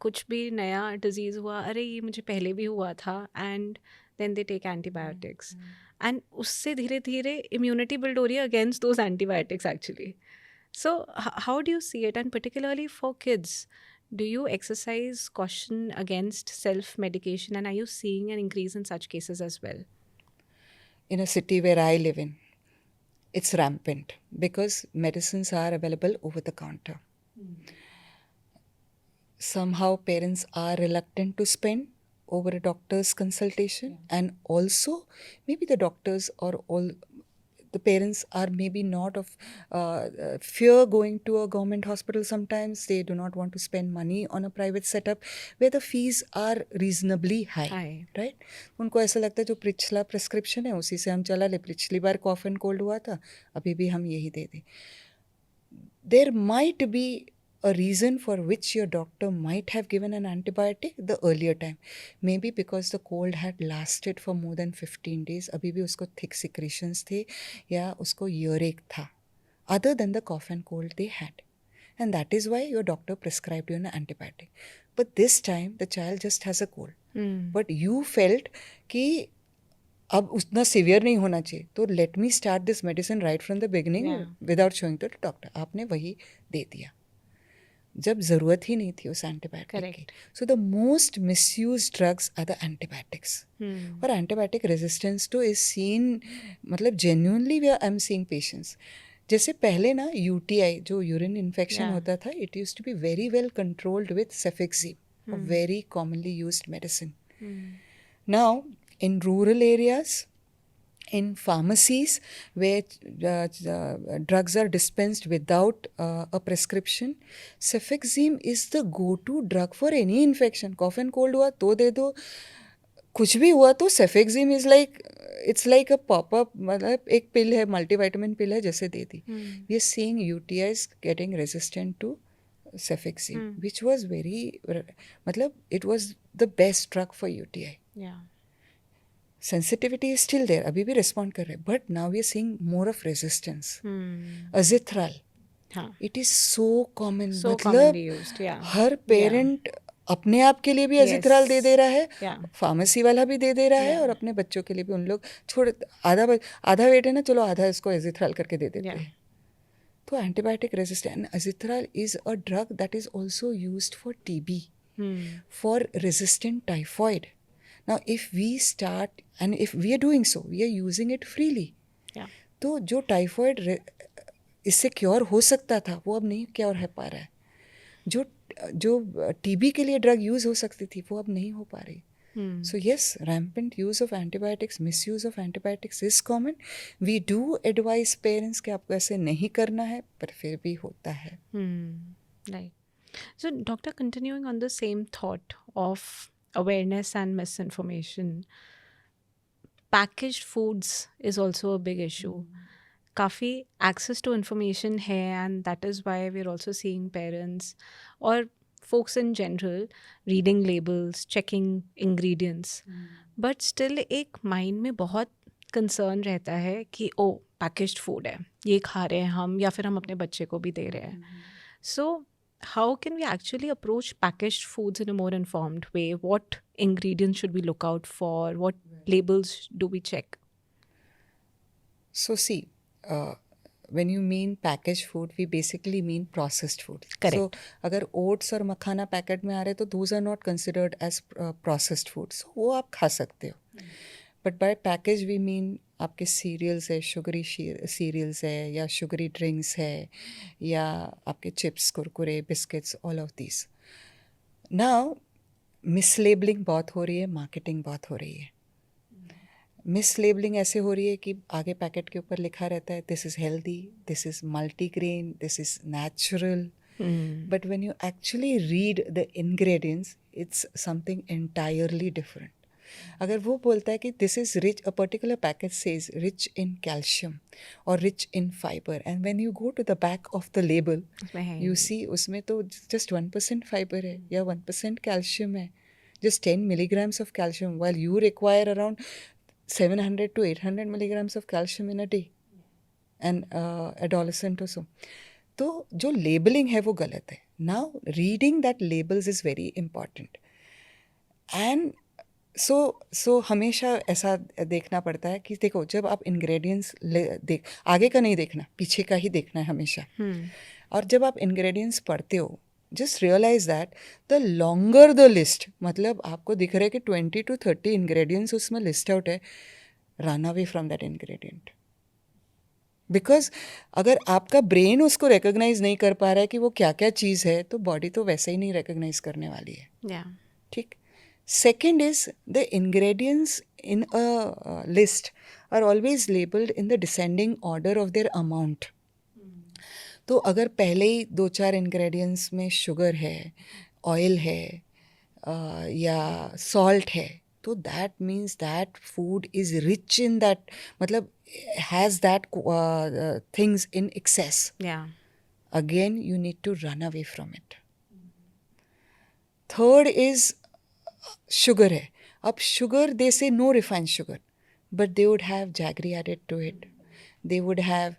कुछ भी नया डिजीज़ हुआ, अरे ये मुझे पहले भी हुआ था, and then they take antibiotics, and उससे धीरे धीरे इम्यूनिटी बिल्ड हो रही है against those antibiotics actually. So, how do you see it? And particularly for kids, do you exercise caution against self-medication? And are you seeing an increase in such cases as well? In a city where I live in, it's rampant because medicines are available over the counter. Somehow parents are reluctant to spend over a doctor's consultation, and also maybe the doctors or all the parents are maybe not of fear going to a government hospital. Sometimes they do not want to spend money on a private setup where the fees are reasonably high. Right? उनको ऐसा लगता है जो पिछला prescription है उसी से हम चला ले, पिछली बार कॉफ एंड कोल्ड हुआ था, अभी भी हम यही दे दें. There might be a reason for which your doctor might have given an antibiotic the earlier time. Maybe because the cold had lasted for more than 15 days. अभी भी उसको thick secretions थे या उसको earache था. Other than the cough and cold they had. And that is why your doctor prescribed you an antibiotic. But this time the child just has a cold. But you felt कि अब उतना severe नहीं होना चाहिए, तो let me start this medicine right from the beginning without showing to the doctor. आपने वही दे दिया जब ज़रूरत ही नहीं थी उस एंटीबायोटिक की. So the most misuse drugs are the antibiotics. और antibiotic resistance too is seen, मतलब genuinely we I am seeing patients. जैसे पहले ना यूटीआई जो यूरिन इन्फेक्शन होता था, it used to be very well controlled with cefixime, a very commonly used medicine. Now, in rural areas, in pharmacies where drugs are dispensed without a prescription, Cefixime is the go-to drug for any infection. Cough and cold हुआ तो दे दो, कुछ भी हुआ तो Cefixime is like, it's like a pop-up, मतलब एक पिल है, मल्टीविटामिन पिल है, जैसे दे दी. We are seeing UTIs getting resistant to Cefixime, which was very, मतलब it was the best drug for UTI. Yeah. Sensitivity is still there, अभी भी respond कर रहे हैं, but now we are seeing more of resistance. Azithral, it is so common, So मतलब commonly used, yeah. हर parent अपने आप के लिए भी अजिथ्राल दे दे रहा है, फार्मेसी वाला भी दे दे रहा है, और अपने बच्चों के लिए भी. उन लोग छोड़, आधा वेट है ना, चलो आधा इसको अजिथ्राल करके दे देते हैं. तो antibiotic resistant. Azithral is a drug that is also used for TB, for resistant typhoid. Now, if we start, and if we are doing so, we are using it freely. तो जो टाइफॉइड इससे cure हो सकता था वो अब नहीं cure है पा रहा है. जो टीबी के लिए ड्रग यूज़ हो सकती थी वो अब नहीं हो पा रही. So yes, rampant use of antibiotics, misuse of antibiotics is common. We do advise parents कि आपको ऐसे नहीं करना है, पर फिर भी होता है. Right. So, doctor, continuing on the same thought of awareness and misinformation, packaged foods is also a big issue. काफ़ी access to information है, and that is why we're also seeing parents or folks in general reading labels, checking ingredients. But still एक mind में बहुत concern रहता है कि ओ packaged food है, ये खा रहे हैं हम, या फिर हम अपने बच्चे को भी दे रहे हैं. So how can we actually approach packaged foods in a more informed way? What ingredients should we look out for? What labels do we check? So see, when you mean packaged food, we basically mean processed food. Correct. So, अगर oats और मखाना packet में आ रहे तो those are not considered as processed food. So वो आप खा सकते हो. But by package we mean आपके cereals है, sugary cereals है, या sugary drinks है, या आपके chips, Kurkure, biscuits, all of these. Now mislabeling बहुत हो रही है, marketing बहुत हो रही है. मिसलेबलिंग ऐसे हो रही है कि आगे पैकेट के ऊपर लिखा रहता है this is healthy, this is multigrain, this is natural, but when you actually read the ingredients it's something entirely different. अगर वो बोलता है कि this is rich, a particular packet says rich in calcium और rich in fibre, and when you go to the back of the label you see उसमें तो just 1% fibre है या 1% कैल्शियम है, just 10 milligrams of calcium, while you require around 700 to 800 milligrams of calcium in a day, and adolescent or so. तो जो labeling है वो गलत है. Now reading that labels is very important, and so हमेशा ऐसा देखना पड़ता है कि देखो जब आप ingredients देख, आगे का नहीं देखना, पीछे का ही देखना है हमेशा. और जब आप ingredients पढ़ते हो, just realize that the longer the list, मतलब आपको दिख रहा है कि 20 to 30 ingredients उसमें list out है, run away from that ingredient. Because अगर आपका ब्रेन उसको रिकॉग्नाइज नहीं कर पा रहा है कि वो क्या क्या चीज़ है, तो बॉडी तो वैसे ही नहीं रिकॉग्नाइज करने वाली है. ठीक. Second is the ingredients in a list are always labelled in the descending order of their amount. तो अगर पहले ही 2-4 इंग्रेडिएंट्स में शुगर है, ऑयल है, या सॉल्ट है, तो that means that food is rich in that, मतलब has that things in excess. Again you need to run away from it. Third is sugar है. अब sugar they say no refined sugar, but they would have jaggery added to it. They would have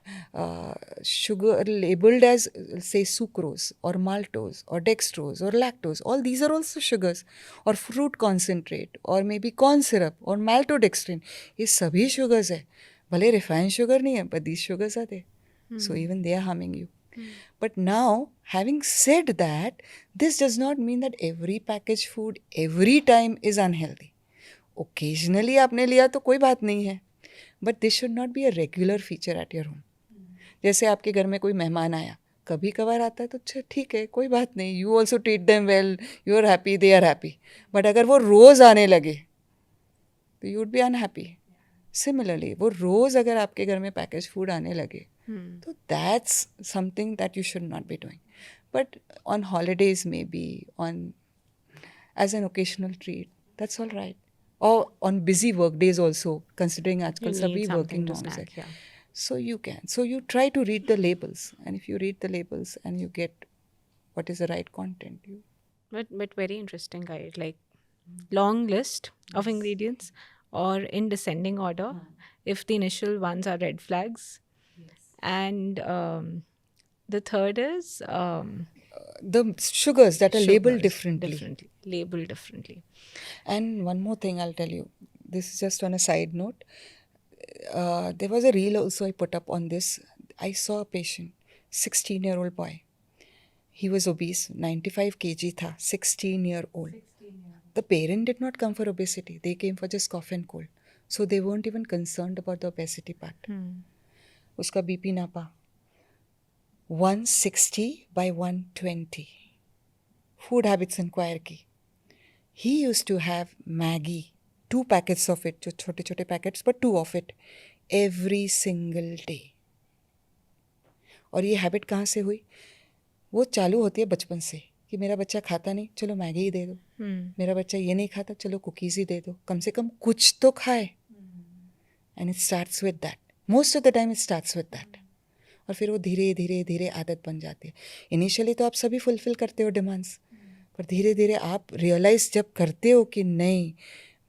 sugar labeled as say sucrose or maltose or dextrose or lactose. All these are also sugars, or fruit concentrate, or maybe corn syrup or maltodextrin. ये सभी sugars है. भले refined sugar नहीं है, but these sugars are there. So even they are harming you. But now, having said that, this does not mean that every packaged food every time is unhealthy. Occasionally आपने लिया तो कोई बात नहीं है, but this should not be a regular feature at your home. जैसे आपके घर में कोई मेहमान आया, कभी कभार आता है तो अच्छा ठीक है, कोई बात नहीं, you also treat them well, you are happy, they are happy. But अगर वो रोज़ आने लगे तो you would be unhappy. Similarly वो रोज़ अगर आपके घर में पैकेज फूड आने लगे तो that's something that you should not be doing. But on holidays maybe, on as an occasional treat, that's all right. Or on busy work days also, considering आजकल सभी working moms है. So you can. So you try to read the labels, and if you read the labels and you get what is the right content. But very interesting guide, like long list of ingredients or in descending order if the initial ones are red flags. And the third is the sugars that are labeled differently. Labeled differently. And one more thing I'll tell you. This is just on a side note. There was a reel also I put up on this. I saw a patient, 16-year-old boy. He was obese, 95 kg tha, 16-year-old. The parent did not come for obesity. They came for just cough and cold. So they weren't even concerned about the obesity part. Uska BP napa 160 by 120. Food habits inquire ki. He used to have Maggi, 2 packets of it, जो छोटे छोटे packets, but 2 of it, every single day. और ये habit कहाँ से हुई? वो चालू होती है बचपन से कि मेरा बच्चा खाता नहीं, चलो मैगी ही दे दो. मेरा बच्चा ये नहीं खाता, चलो कुकीज़ ही दे दो, कम से कम कुछ तो खाए. And it starts with that. Most of the time it starts with that. और फिर वो धीरे धीरे धीरे आदत बन जाती है. इनिशियली तो आप सभी फुलफिल करते हो डिमांड्स, पर धीरे धीरे आप रियलाइज जब करते हो कि नहीं,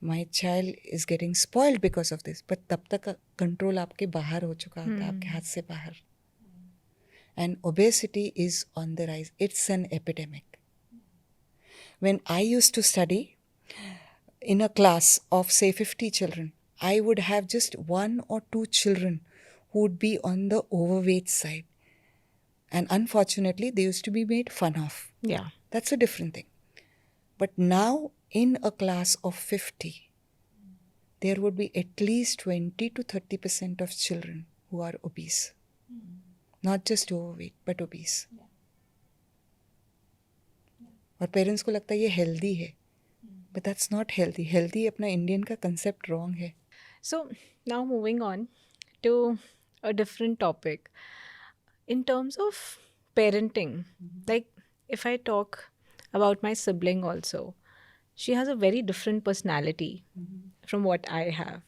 my child is getting spoiled because of this, but तब तक कंट्रोल आपके बाहर हो चुका होता है, आपके हाथ से बाहर. And obesity is on the rise. It's an epidemic. When I used to study in a class of say 50 children, I would have just 1 or 2 children who would be on the overweight side. And unfortunately, they used to be made fun of. Yeah. That's a different thing. But now, in a class of 50, there would be at least 20 to 30% of children who are obese. Not just overweight, but obese. और parents को लगता है ये healthy है, but that's not healthy. Healthy अपना Indian का concept wrong है. So now moving on to a different topic. In terms of parenting, like if I talk about my sibling also, she has a very different personality from what I have.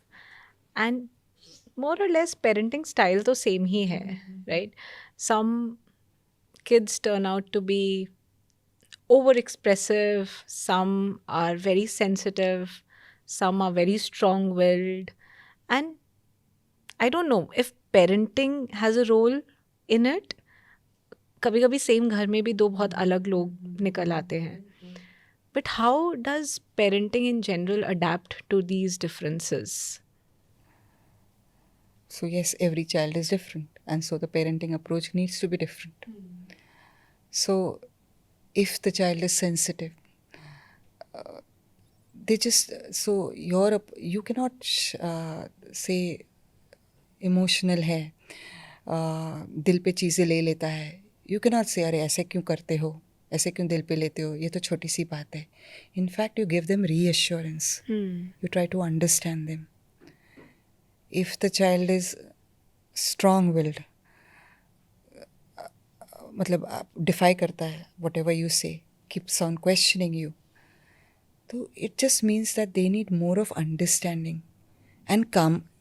And more or less parenting style तो same ही है, right? Some kids turn out to be overexpressive, some are very sensitive, some are very strong willed. And I don't know if parenting has a role in it. कभी कभी same घर में भी दो बहुत अलग लोग निकल आते हैं. But how does parenting in general adapt to these differences? So yes, every child is different, and so the parenting approach needs to be different. So if the child is sensitive, they just so you cannot say emotional है, दिल पे चीज़ें ले लेता है. You cannot say अरे ऐसे क्यों करते हो, ऐसे क्यों दिल पे लेते हो, ये तो छोटी सी बात है. In fact, you give them reassurance. You try to understand them. If the child is strong-willed, मतलब defy करता है, whatever you say, keeps on questioning you, so it just means that they need more of understanding and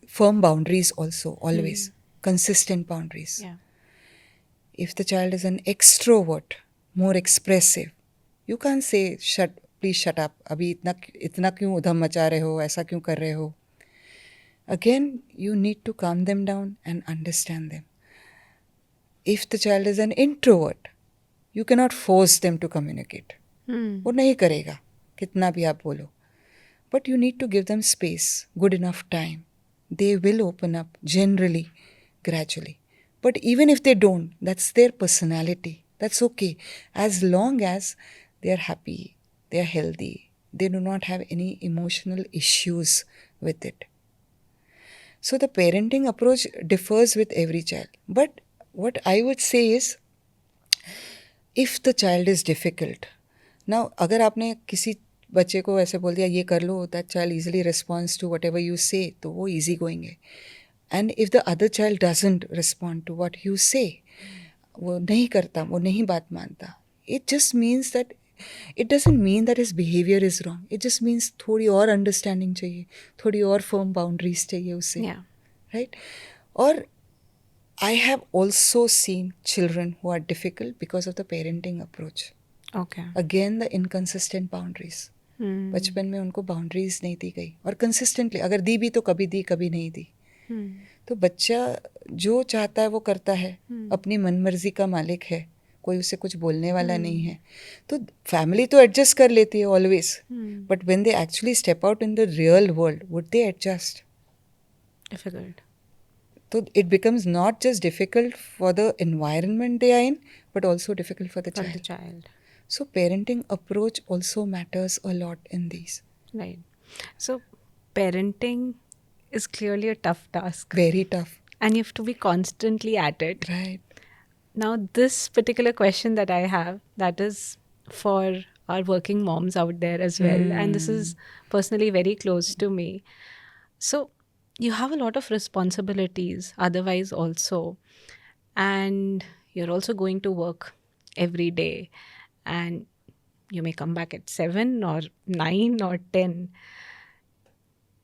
firm boundaries also, always. Consistent boundaries. Yeah. If the child is an extrovert, more expressive, you can't say, please shut up, अभी इतना क्यों उधम मचा रहे हो, ऐसा क्यों कर रहे हो. Again, you need to calm them down and understand them. If the child is an introvert, you cannot force them to communicate. वो नहीं करेगा, कितना भी आप बोलो. But you need to give them space, good enough time. They will open up generally, gradually. But even if they don't, that's their personality. That's okay. As long as they are happy, they are healthy, they do not have any emotional issues with it. So the parenting approach differs with every child. But what I would say is, if the child is difficult, now अगर आपने किसी बच्चे को ऐसे बोल दिया ये कर लो, that child easily responds to whatever you say, तो वो easy going है. And if the other child doesn't respond to what you say, वो नहीं करता, वो नहीं बात मानता, it just means that it doesn't mean that his behavior is wrong. It just means थोड़ी और understanding चाहिए, थोड़ी और firm boundaries चाहिए उसे. Yeah. Right? Or I have also seen children who are difficult because of the parenting approach. Okay. Again, the inconsistent boundaries. बचपन में उनको बाउंड्रीज नहीं दी गई, और कंसिस्टेंटली अगर दी भी तो कभी दी कभी नहीं दी. तो बच्चा जो चाहता है वो करता है, अपनी मनमर्जी का मालिक है, कोई उसे कुछ बोलने वाला नहीं है. तो फैमिली तो एडजस्ट कर लेती है always, but when they actually step out in the real world, would they adjust? Difficult. So it becomes not just difficult for the environment they are in, but also difficult for the For child. the child. So parenting approach also matters a lot in these. Right. So parenting is clearly a tough task. Very tough. And you have to be constantly at it. Right. Now, this particular question that I have, that is for our working moms out there as well. And this is personally very close to me. So, you have a lot of responsibilities otherwise also. And you're also going to work every day. And you may come back at 7 or 9 or 10.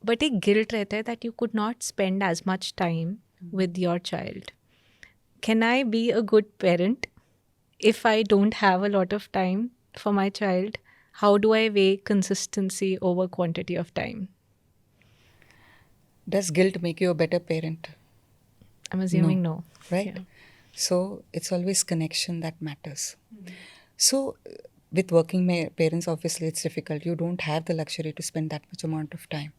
But a guilt रहता है that you could not spend as much time with your child. Can I be a good parent if I don't have a lot of time for my child? How do I weigh consistency over quantity of time? Does guilt make you a better parent? I'm assuming no. Right? Yeah. So it's always connection that matters. So with working parents, obviously it's difficult. You don't have the luxury to spend that much amount of time.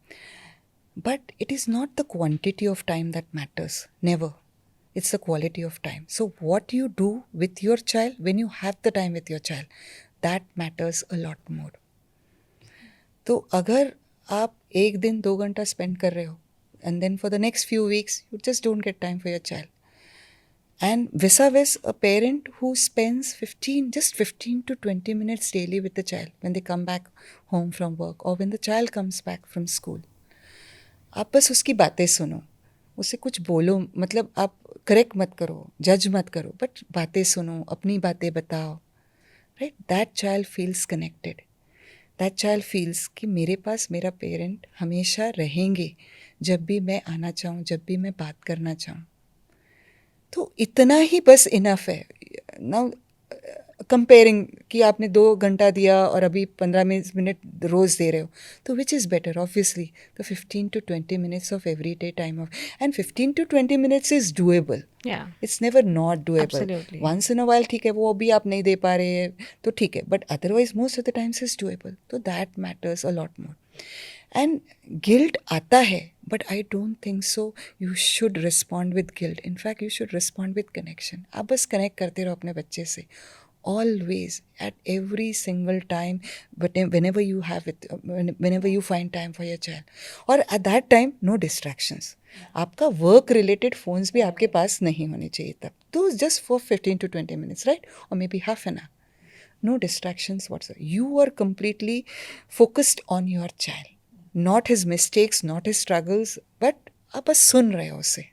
But it is not the quantity of time that matters. Never. it's the quality of time. So what you do with your child when you have the time with your child, that matters a lot more. तो अगर आप एक दिन 2 घंटा spend कर रहे हो and then for the next few weeks you just don't get time for your child, and vis-a-vis a parent who spends 15 to 20 minutes daily with the child when they come back home from work or when the child comes back from school, आप बस उसकी बातें सुनो, उसे कुछ बोलो, मतलब आप करेक्ट मत करो, जज मत करो, बट बातें सुनो, अपनी बातें बताओ, right? That child feels connected, that child feels कि मेरे पास मेरा पेरेंट हमेशा रहेंगे, जब भी मैं आना चाहूँ, जब भी मैं बात करना चाहूँ. तो इतना ही बस इनफ है. नाउ कंपेयरिंग कि आपने 2 घंटा दिया और अभी 15 मिनट रोज़ दे रहे हो, तो which is better? Obviously the 15 to 20 minutes of every day time off, and 15 to 20 minutes is doable. Yeah, it's never not doable. absolutely. Once in a while ठीक है, वो अभी आप नहीं दे पा रहे हैं तो ठीक है, but otherwise most of the times is doable. तो that matters a lot more. And guilt आता है, but I don't think so you should respond with guilt. In fact you should respond with connection. आप बस connect करते रहो अपने बच्चे से, always, at every single time, but whenever you have it, whenever you find time for your child, or at that time no distractions. आपका work related phones भी आपके पास नहीं होने चाहिए तब. तो just for 15 to 20 minutes, right? और maybe half an hour. No distractions whatsoever. You are completely focused on your child, not his mistakes, not his struggles, but आप बस सुन रहे हो उसे.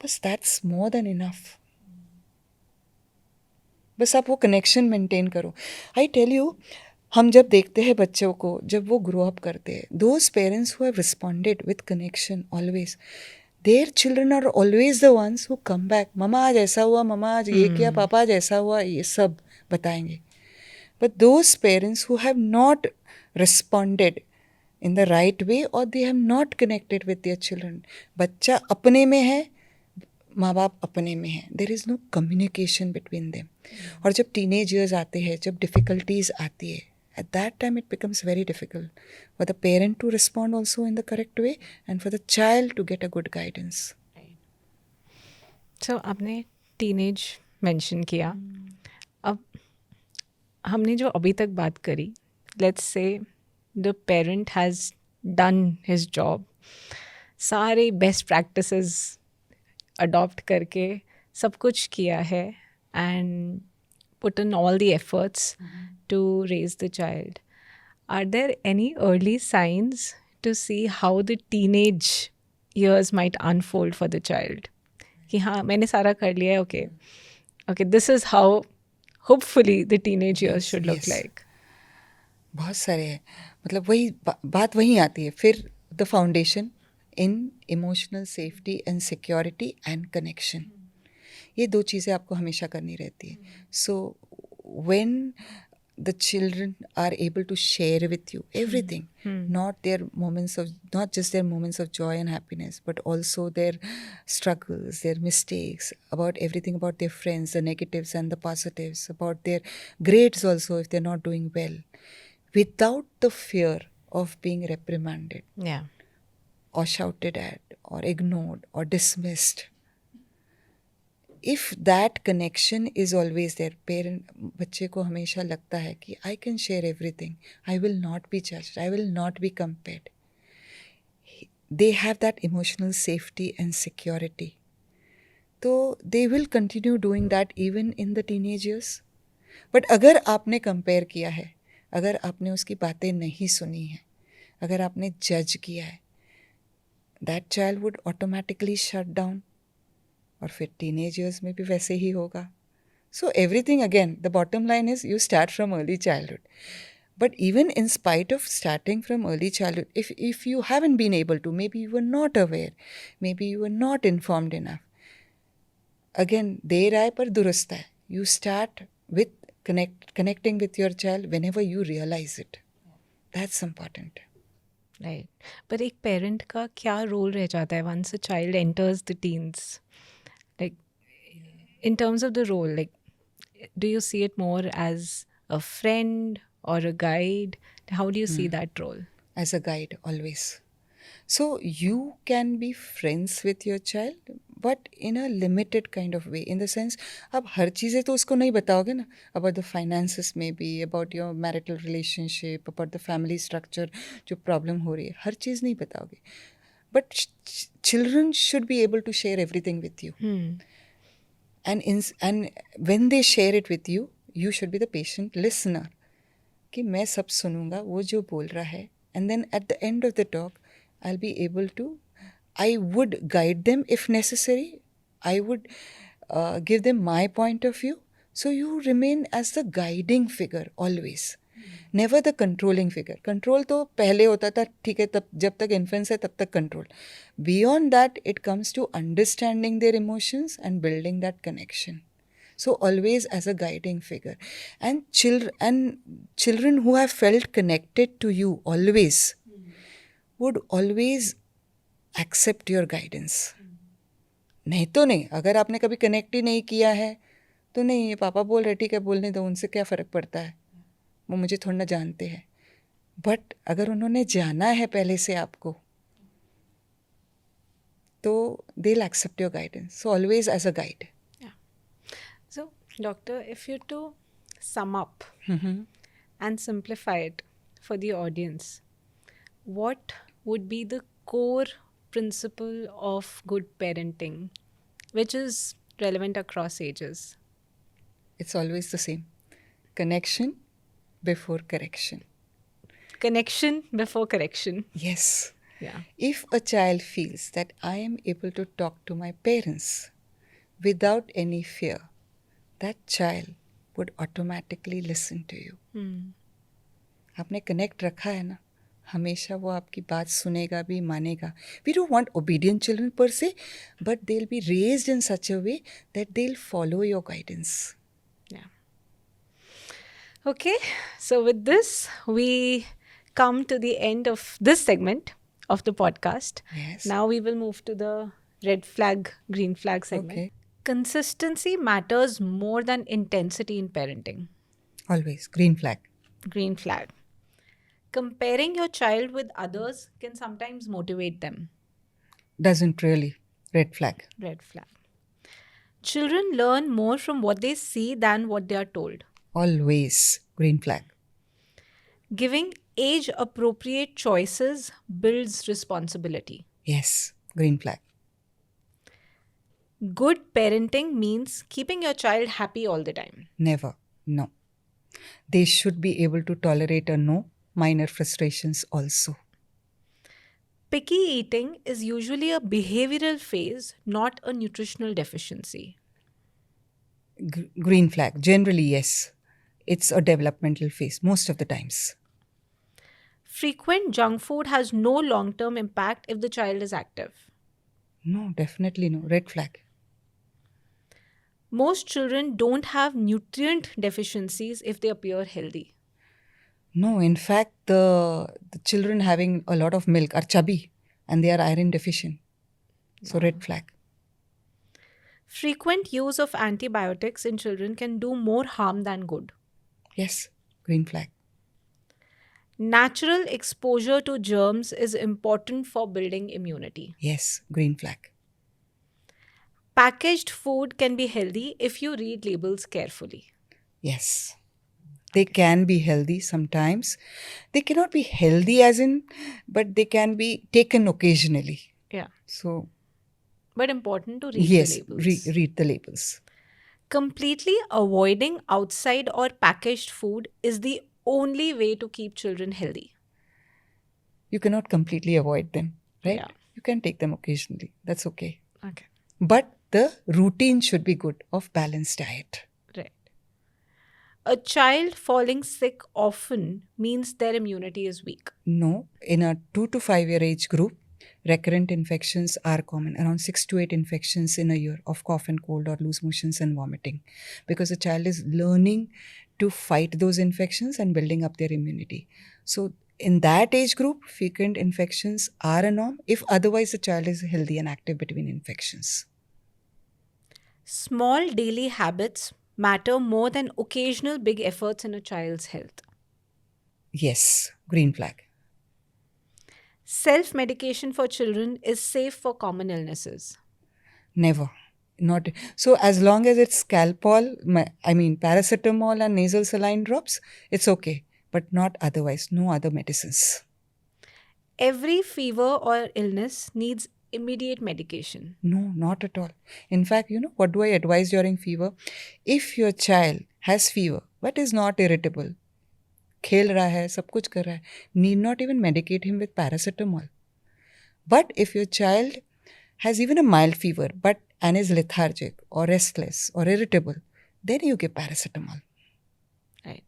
बस that's more than enough. बस आप वो कनेक्शन मेंटेन करो. आई टेल यू, हम जब देखते हैं बच्चों को जब वो ग्रो अप करते हैं, those parents who have responded with connection always, their children are always the ones who come back. Mama आज ऐसा हुआ, ममा आज ये किया, पापा आज ऐसा हुआ, ये सब बताएंगे. But those parents who have not responded in the right way, or they have not connected with their children, बच्चा अपने में है, माँ बाप अपने में हैं, there is no communication between them. और जब टीनेज ईयर्स आते हैं, जब डिफ़िकल्टीज आती है, at that time it becomes very difficult for the parent to respond also in the correct way and for the child to get a good guidance. So आपने teenage mention किया. अब हमने जो अभी तक बात करी, let's say the parent has done his job, सारे बेस्ट प्रैक्टिसेस अडॉप्ट करके सब कुछ किया है, and put in all the efforts to raise the child. Are there any early signs to see how the teenage years might unfold for the child? कि हाँ मैंने सारा कर लिया है, okay, this is how hopefully the teenage years should look yes. like. बहुत सारे हैं. मतलब वही बात वहीं आती है फिर, the foundation in emotional safety and security and connection. ये 2 चीज़ें आपको हमेशा करनी रहती है. So when the children are able to share with you everything, not just their moments of joy and happiness, but also their struggles, their mistakes, about everything, about their friends, the negatives and the positives, about their grades also if they're not doing well, without the fear of being reprimanded, Yeah. or shouted at, or ignored, or dismissed. If that connection is always there, parent बच्चे को हमेशा लगता है कि I can share everything, I will not be judged, I will not be compared. They have that emotional safety and security. तो they will continue doing that even in the teenage years. But अगर आपने compare किया है, अगर आपने उसकी बातें नहीं सुनी है, अगर आपने judge किया है, that child would automatically shut down. और फिर टीनेज ईयर्स में भी वैसे ही होगा. So everything again, the bottom line is you start from early childhood. But even in spite of starting from early childhood, if you haven't been able to, maybe you were not aware, maybe you were not informed enough, again देर आए पर दुरुस्त है. You start with connecting with your child whenever you realize it. That's important. Right. पर एक parent का क्या role रह जाता है once a child enters the teens? Like, in terms of the role, like, do you see it more as a friend or a guide? How do you see that role? As a guide always. So you can be friends with your child, but in a limited kind of way, in the sense आप हर चीज़ें तो उसको नहीं बताओगे ना, about the finances में बी, about your marital relationship, about the family structure, जो प्रॉब्लम हो रही है हर चीज़ नहीं बताओगे. But children should be able to share everything with you. And when they share it with you, you should be the patient listener. कि मैं सब सुनूंगा वो जो बोल रहा है, and then at the end of the talk I'll be able to, I would guide them if necessary. I would give them my point of view. So you remain as the guiding figure always. Never the controlling figure. Control तो पहले होता था, ठीक है, तब जब तक इन्फेंस है तब तक control. Beyond that it comes to understanding their emotions and building that connection. So always as a guiding figure. And children who have felt connected to you always would always accept your guidance. नहीं तो नहीं, अगर आपने कभी connect ही नहीं किया है तो नहीं, ये पापा बोल रहे ठीक है बोलने दो, उनसे क्या फ़र्क पड़ता है, वो मुझे थोड़ा ना जानते हैं. बट अगर उन्होंने जाना है पहले से आपको तो they will accept your guidance. So always as a guide. So, Doctor, if you to sum up and simplify it for the audience, what would be the core principle of good parenting, which is relevant across ages? It's always the same. Connection before correction. Connection before correction. Yes. Yeah. If a child feels that I am able to talk to my parents without any fear, that child would automatically listen to you. आपने connect रखा है ना, हमेशा वो आपकी बात सुनेगा भी, मानेगा. We don't want obedient children per se, but they'll be raised in such a way that they'll follow your guidance. Yeah. Okay, so with this, we come to the end of this segment of the podcast. Yes. Now we will move to the red flag, green flag segment. Okay. Consistency matters more than intensity in parenting. Always. Green flag. Green flag. Comparing your child with others can sometimes motivate them. Doesn't really. Red flag. Red flag. Children learn more from what they see than what they are told. Always. Green flag. Giving age appropriate choices builds responsibility. Yes. Green flag. Good parenting means keeping your child happy all the time. Never. No. They should be able to tolerate a no, minor frustrations also. Picky eating is usually a behavioral phase, not a nutritional deficiency. Green flag. Generally, yes. It's a developmental phase most of the times. Frequent junk food has no long-term impact if the child is active. No, definitely no. Red flag. Most children don't have nutrient deficiencies if they appear healthy. No, in fact, the children having a lot of milk are chubby and they are iron deficient. So, red flag. Frequent use of antibiotics in children can do more harm than good. Yes, green flag. Natural exposure to germs is important for building immunity. Yes, green flag. Packaged food can be healthy if you read labels carefully. Yes. They can be healthy sometimes. They cannot be healthy as in, but they can be taken occasionally. Yeah. So, But important to read yes, the labels. read the labels. Completely avoiding outside or packaged food is the only way to keep children healthy. You cannot completely avoid them, right? Yeah. You can take them occasionally. That's okay. Okay. But the routine should be good of balanced diet. Right. A child falling sick often means their immunity is weak. No, in a 2 to 5 year age group, recurrent infections are common, around 6 to 8 infections in a year of cough and cold or loose motions and vomiting, because the child is learning to fight those infections and building up their immunity. So in that age group, frequent infections are a norm if otherwise the child is healthy and active between infections. Small daily habits matter more than occasional big efforts in a child's health. Yes, green flag. Self-medication for children is safe for common illnesses. Never. Not so. As long as it's Calpol, paracetamol and nasal saline drops, it's okay. But not otherwise. No other medicines. Every fever or illness needs immediate medication. No, not at all. In fact, what do I advise during fever? If your child has fever but is not irritable, खेल रहा है, सब कुछ कर रहा है, need not even medicate him with paracetamol. But if your child has even a mild fever but and is lethargic or restless or irritable, then you give paracetamol. Right.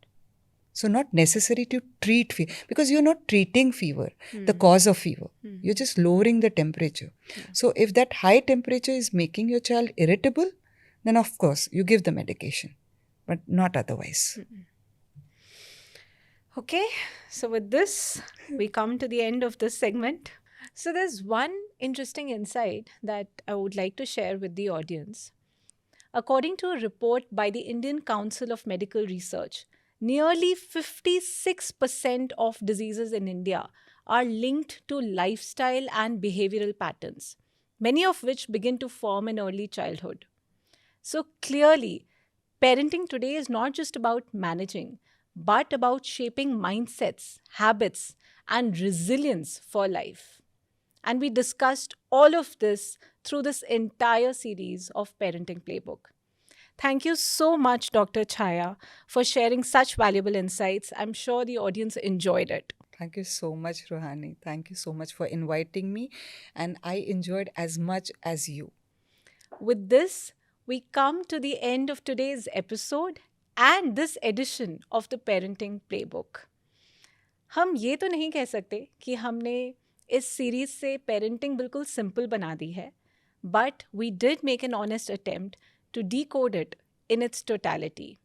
So not necessary to treat fever because you're not treating fever, the cause of fever. You're just lowering the temperature. So if that high temperature is making your child irritable, then of course you give the medication, but not otherwise. Okay, so with this, we come to the end of this segment. So there's one interesting insight that I would like to share with the audience. According to a report by the Indian Council of Medical Research, nearly 56% of diseases in India are linked to lifestyle and behavioral patterns, many of which begin to form in early childhood. So clearly, parenting today is not just about managing, but about shaping mindsets, habits, and resilience for life. And we discussed all of this through this entire series of Parenting Playbook. Thank you so much, Dr. Chaya, for sharing such valuable insights. I'm sure the audience enjoyed it. Thank you so much, Rohani. Thank you so much for inviting me. And I enjoyed as much as you. With this, we come to the end of today's episode and this edition of the Parenting Playbook. हम ये तो नहीं कह सकते कि हमने इस series से पेरेंटिंग बिल्कुल सिंपल बना दी है, but we did make an honest attempt to decode it in its totality.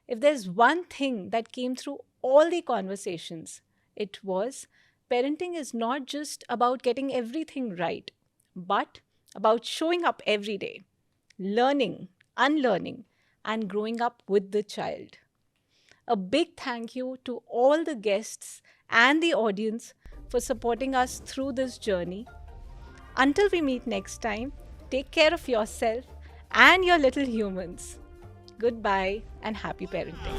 If there's one thing that came through all the conversations, it was parenting is not just about getting everything right, but about showing up every day, learning, unlearning, and growing up with the child. A big thank you to all the guests and the audience for supporting us through this journey. Until we meet next time, take care of yourself and your little humans. Goodbye and happy parenting.